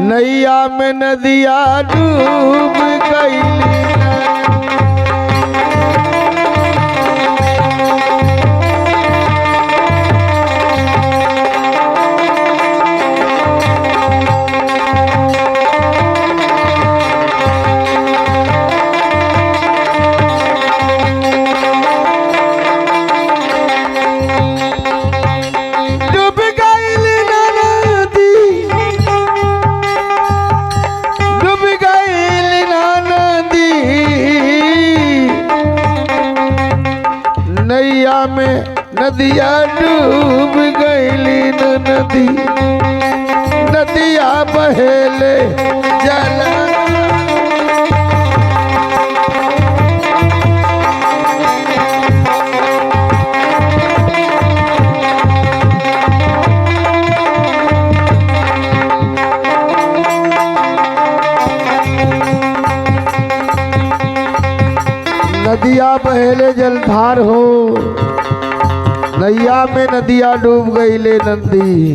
नैया में नदिया डूब गई। नैया में नदिया डूब गई नदी, नदिया बहेले जल। नदिया बहेले जलधार हो, नैया में नदिया डूब गई ले नदी।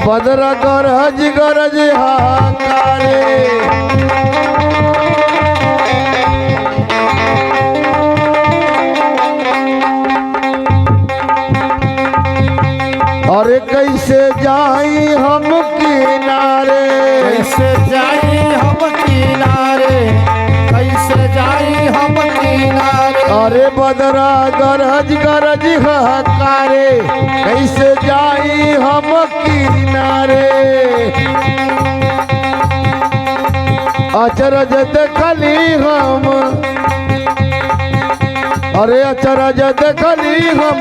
बदरा गरज गरज हाकारे, अरे कैसे जाई हम किनारे, कैसे जाई हम किनारे, कैसे जाई हम किनारे। अरे बदरा गरज गरज हकारे, कैसे जाई हम किनारे। अचरज देखली हम, अरे अचरज देखली हम,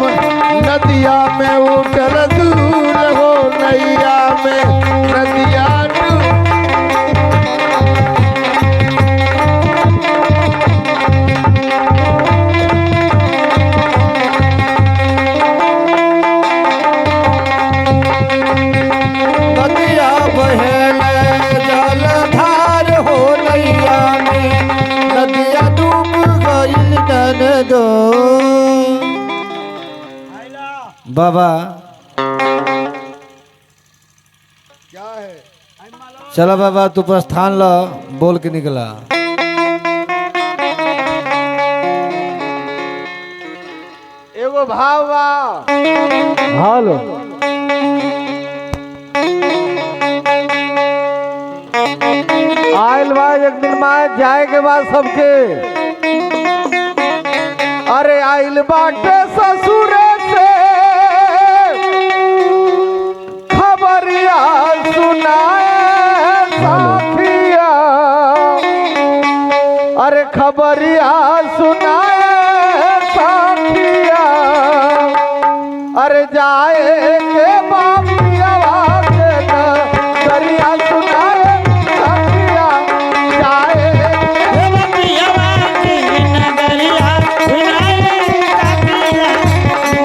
नदिया में उठल दूर हो, नैया में नदिया नदिया बहेले जलधार हो, नैया में नदिया डूब गई ननदो। बाबा क्या है? चलो बाबा तू प्रस्थान लो, बोल के निकला। एगो भाव बा, हेलो, आयल बा एक दिन माँ जाए के बाद सबके। अरे आयल बाटे ससुरे से खबरिया सुनाए साथिया, अरे खबरिया सुनाए साथिया। अरे जाए के बापिया के दरिया सुनाए साथिया, जाए के बापिया के नगरिया सुनाए साथिया,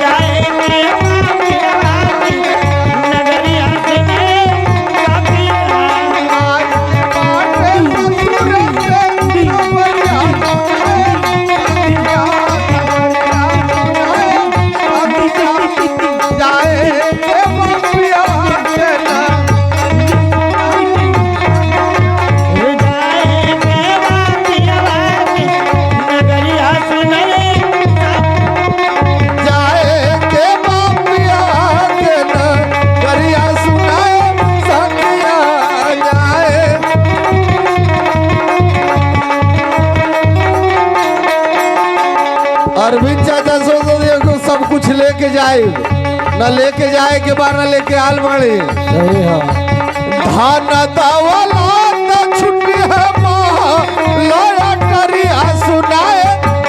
जाए के बापिया के नगरिया सुनाए साथिया। आज बाटे ससुर से खबरिया सुनाए जाए न लेके जाए के बाद न लेके आल बड़े सही है। धान दावला त छुट्टी है लोया टरिया सुनाए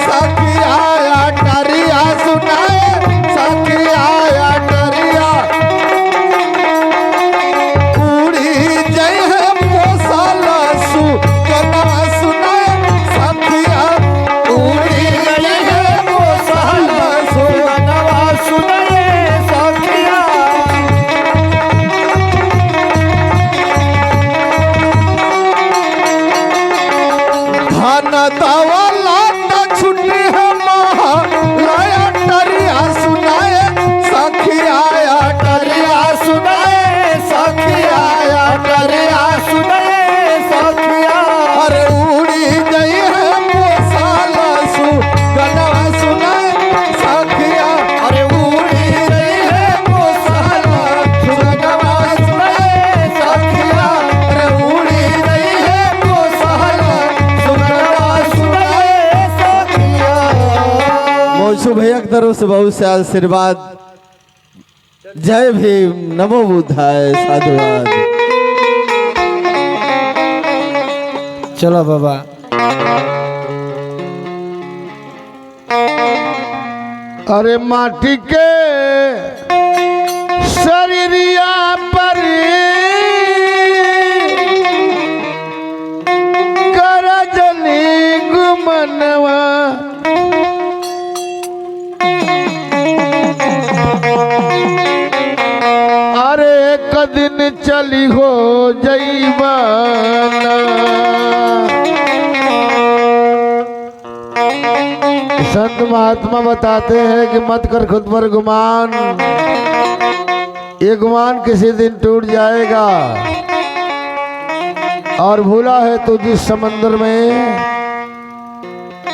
सखिया या टरिया सुनाए सखिया या टरिया उड़ी जय है पोसल सु कना सुनाए सखिया उड़ी जय है पोसल सु कना सुनाए सखिया धान दावला त छुट्टी है लाया टरिया सुनाए सखिया या टरिया सुनाए सखिया या टरिया सुनाए सखिया अरे उड़ी गई है पोसाल सु गनवा सुनाए सखिया अरे उड़ी गई है पोसाल सु गनवा सुनाए सखिया अरे उड़ी गई है पोसाल सु गनवा सुनाए सखिया। मौसू भैया की तरफ से बहुत से आशीर्वाद। जय भीम, नमो बुद्धाय, साधुवाद। चलो बाबा। अरे माटी के शरीरिया पर करजनी गुमनवा अरे एक दिन चली हो जईबाना संत महात्मा बताते हैं कि मत कर खुद पर गुमान, ये गुमान किसी दिन टूट जाएगा। और भूला है तो जिस समंदर में,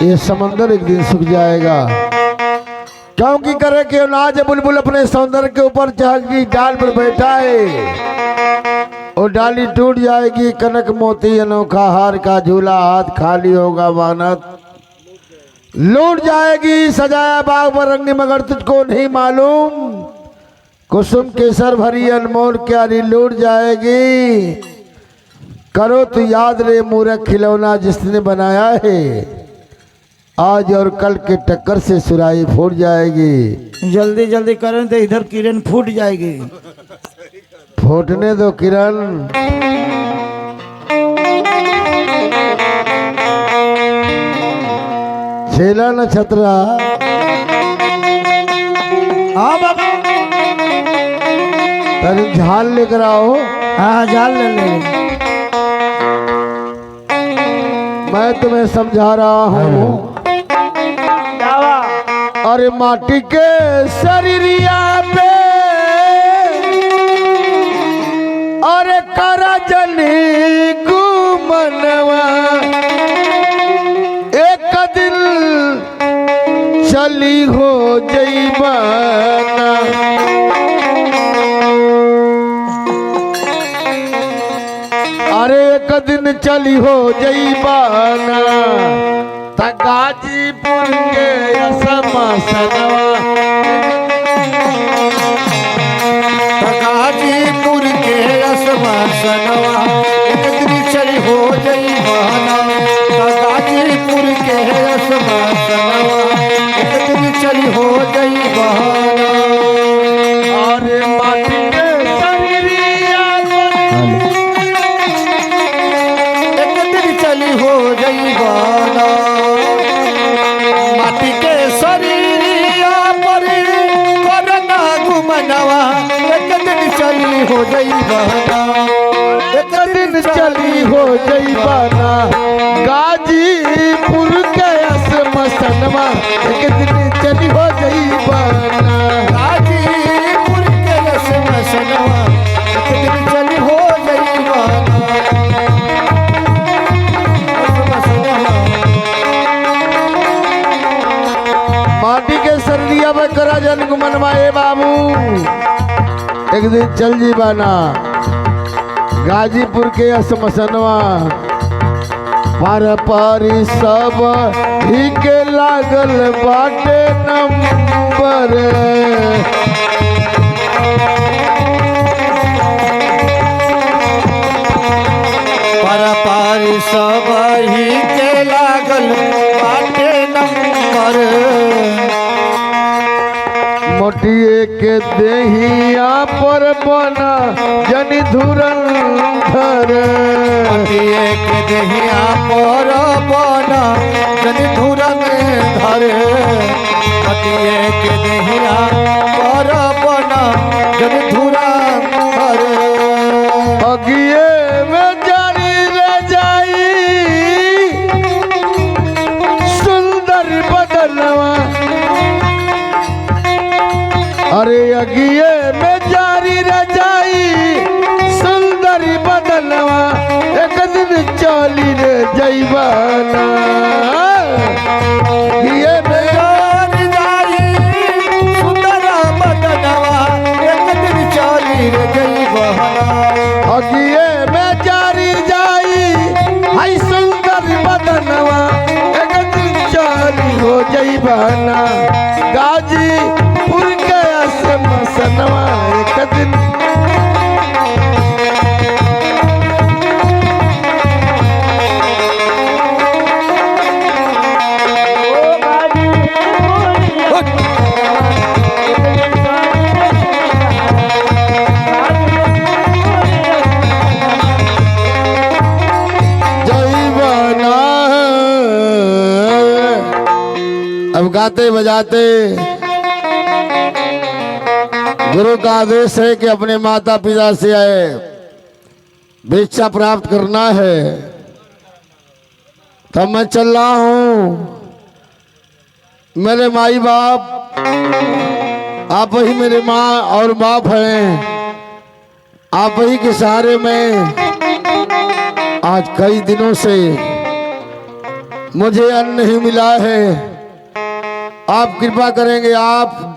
ये समंदर एक दिन सूख जाएगा। क्योंकि करे कि नाज बुलबुल अपने सौंदर्य के ऊपर चहकी डाल पर बैठा है, और डाली टूट जाएगी। कनक मोती अनोखा हार का झूला हाथ खाली होगा मानत लूट जाएगी। सजाया बाग पर रंगी मगर तुझको नहीं मालूम, कुसुम केसर भरी अनमोल क्यारी लूट जाएगी। करो तो याद रे मूर्ख खिलौना जिसने बनाया है, आज और कल के टक्कर से सुराही फूट जाएगी। जल्दी जल्दी करें तो इधर किरण फूट जाएगी। फूटने दो किरण। छेला न छतरा। हाँ बाबा। तनी झाल लेकर आओ। हाँ झाल ले ले। मैं तुम्हें समझा रहा हूँ। अरे माटी के शरीरिया पे अरे करजनी गुमनवा एक दिन चली हो जईबाना। अरे एक दिन चली हो जईबाना, गाजीपुर के असमसनवा गाजीपुर के असमसनवा एक दिन चली हो जईबाना। गाजीपुर के असमसनवा एक दिन चली हो जईबाना। अरे माटी के शरीरिया एक दिन चली हो जईबाना। माटी के शरीरिया पर करना घुमनवा एक दिन चली हो जईबाना। एक दिन चली हो जईबाना। गाजीपुर के असमसनवा एक दिन चली हो जईबाना। गाजीपुर के असमसनवा एक दिन चली हो जईबाना। माटी के शरीरिया में करा जन गुमनवा ए बाबू एक दिन चल जीबाना। गाजीपुर के असमसनवा पर पारी सब ही के लागल बाटे नंबर। पारी सब ही के लागल बाटे नंबर। मोटिए के देहिया पर बना जनी धुरंधर। मोटिए के देहिया पर बना जनी धुरंधर। मोटिए के देहिया पर बना जनी धुरंधर। अगिए में जारी रह जाई सुंदर बदनवा। अरे अगिए में जारी रह जाई सुंदरी बदनवा। एक दिन चली रे जैबाना। अगिए में जारी जाई सुंदर बदनवा। एक दिन चली रे जैबाना। अगिए में जारी जाई हाय सुंदर बदनवा। एक दिन चली हो जैबाना। गाजीपुर के मसनवा एक दिन। जैबाना। अब गाते बजाते गुरु का आदेश है कि अपने माता पिता से आए भिक्षा प्राप्त करना है। तब मैं चल रहा हूँ। मेरे माई बाप आप ही मेरे माँ और बाप हैं। आप ही के सहारे में आज कई दिनों से मुझे अन्न नहीं मिला है। आप कृपा करेंगे, आप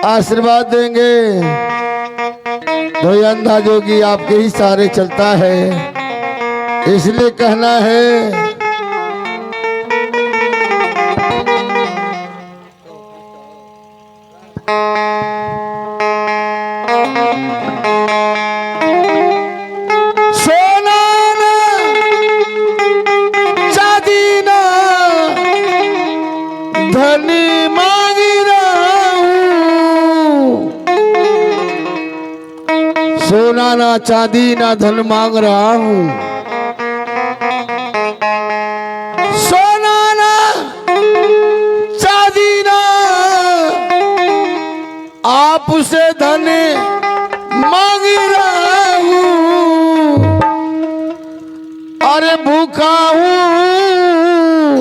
आशीर्वाद देंगे तो ये अंधा जोगी आपके ही सहारे चलता है। इसलिए कहना है सोना ना चांदी ना धनी मांगी सोना ना चांदी ना धन मांग रहा हूँ। सोना ना चांदी ना आप उसे धन मांग रहा हूँ। अरे भूखा हूँ,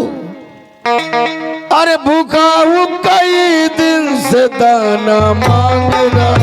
अरे भूखा हूँ कई दिन से दाना मांग रहा हूँ।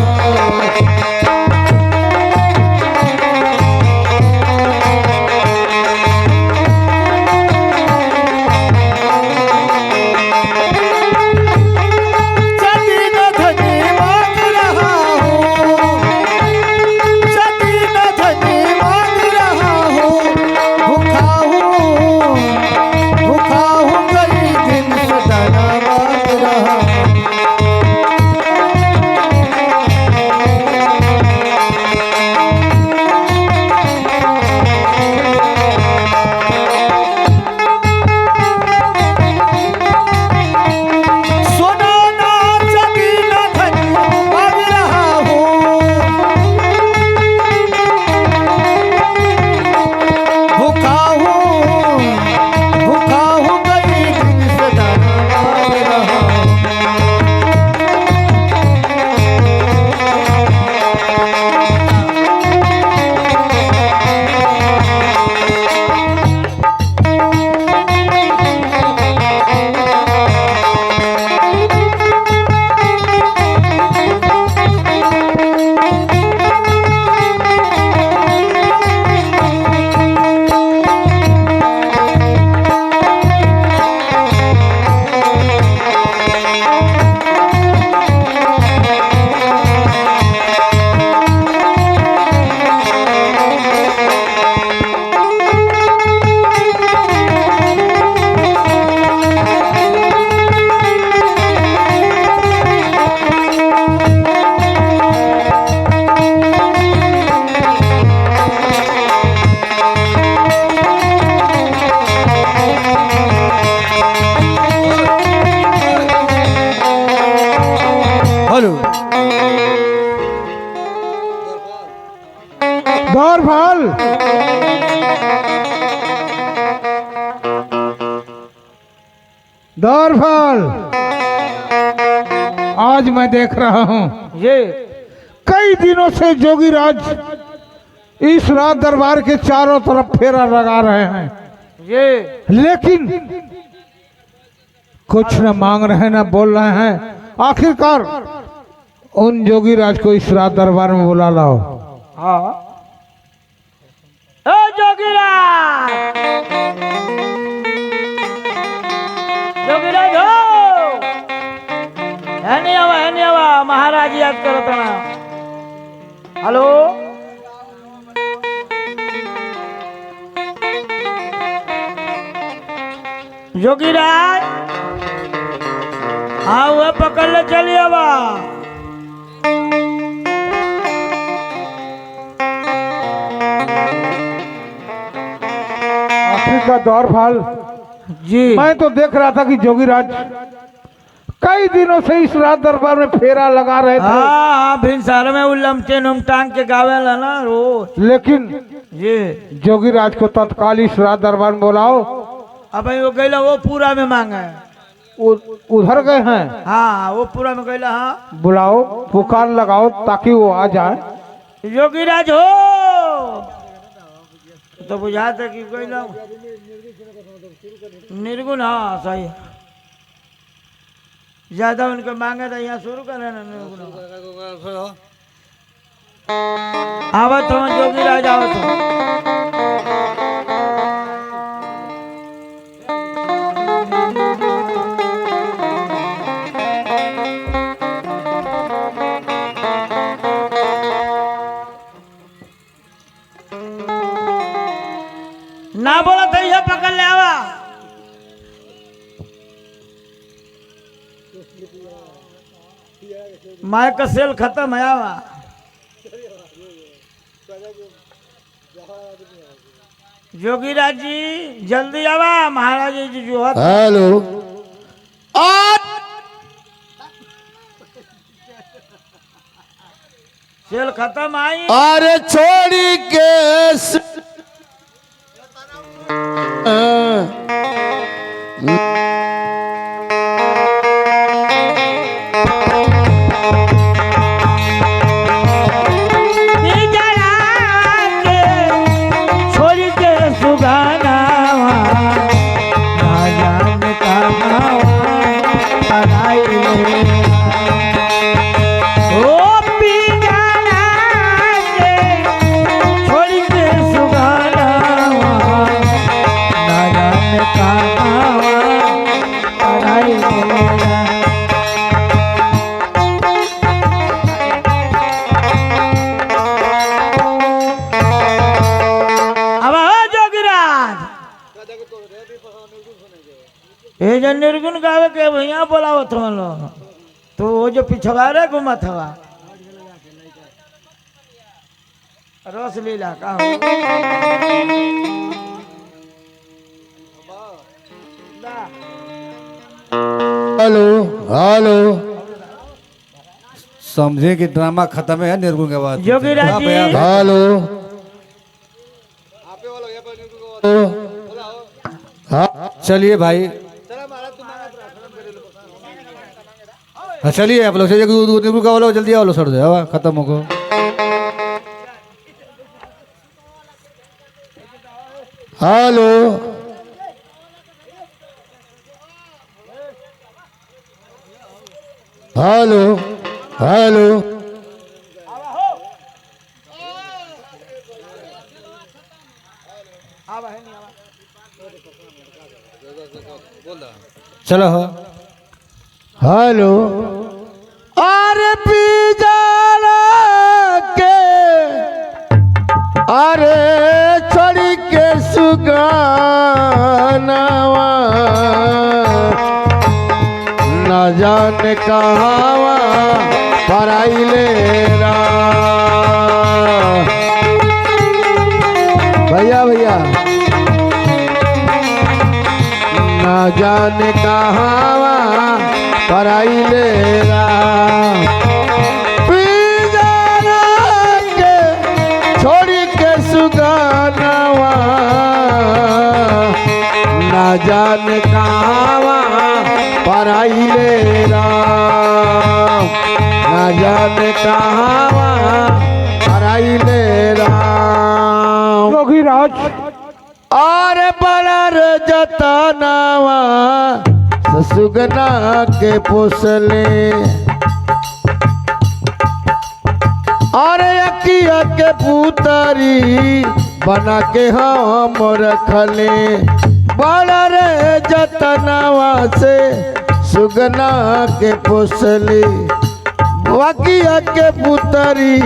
दौर भाल दौर भाल, आज मैं देख रहा हूँ ये कई दिनों से जोगीराज इस राज दरबार के चारों तरफ फेरा लगा रहे हैं, ये लेकिन कुछ न मांग रहे न बोल रहे हैं। आखिरकार उन जोगीराज को इस राज दरबार में बुला लाओ। हाँ ओ जोगीराज, जोगीराज हो, है नहीं आवा महाराज याद करो तना। हेलो जोगीराज, हाँ वह पकड़ ले चलिए आवा। आखिर का दौर भाल जी मैं तो देख रहा था कि जोगीराज कई दिनों से इस राज दरबार में फेरा लगा रहे थे, हाँ भिनसार में उलमटे टांग के गावेला ना रोज। लेकिन ये जोगीराज को तत्काल इस राज दरबार में बुलाओ। अब वो गैला वो पूरा में मांगे, उधर गए हैं, हाँ वो पूरा में गैला। हाँ बुलाओ, पुकार लगाओ ताकि वो आ जाए। योगीराज हो तो बुझाते कि गैला निर्गुण। हाँ सही, ज्यादा उनके मांगे तो यहाँ शुरू करे ना निर्गुण। आवत हो जोगीराज, आवत हो। ना बोला तो यह पकड़ ले आवा। माय का सेल खत्म है आवा। जोगीराज जी जल्दी आवा, महाराज जी जो है। हेलो सेल खत्म आई। अरे छोड़ी के छोड़ी के सुगाना जान का ओ पी जाना के छोड़ी के सुगाना ना जान कहाँ पढ़ाई अब हो जोगीराज, ये जो निर्गुण गावे के भैया बोलावत तुम लोग, तो वो जो पिछवा रे घुमत हवा रस लीला का हो। हेलो हेलो समझे कि ड्रामा खत्म है निर्गुण के बाद। जोगीराज जी हेलो हाँ चलिए भाई, हाँ चलिए आप लोग निर्गुण का बोलो, जल्दी आओ लो, सर दे हवा खत्म हो गो। हेलो हेलो हेलो चलो हो हेलो अरे पी जाना के अरे छोड़ी के सुगानावा न जाने कहावा पराई ले भैया भैया न जाने कहावा पराई ले पी जाना के छोड़ जाने कहाँ पराइले राम, ना जाने कहाँ पराइले राम। योगी राज और बड़ा रे जतनावा ससुगना के पोसले, और अकिया के पुतरी बना के हम रखले। बड़ा रे जतनावा से सुगना के पोसले, अकिया के पुतरी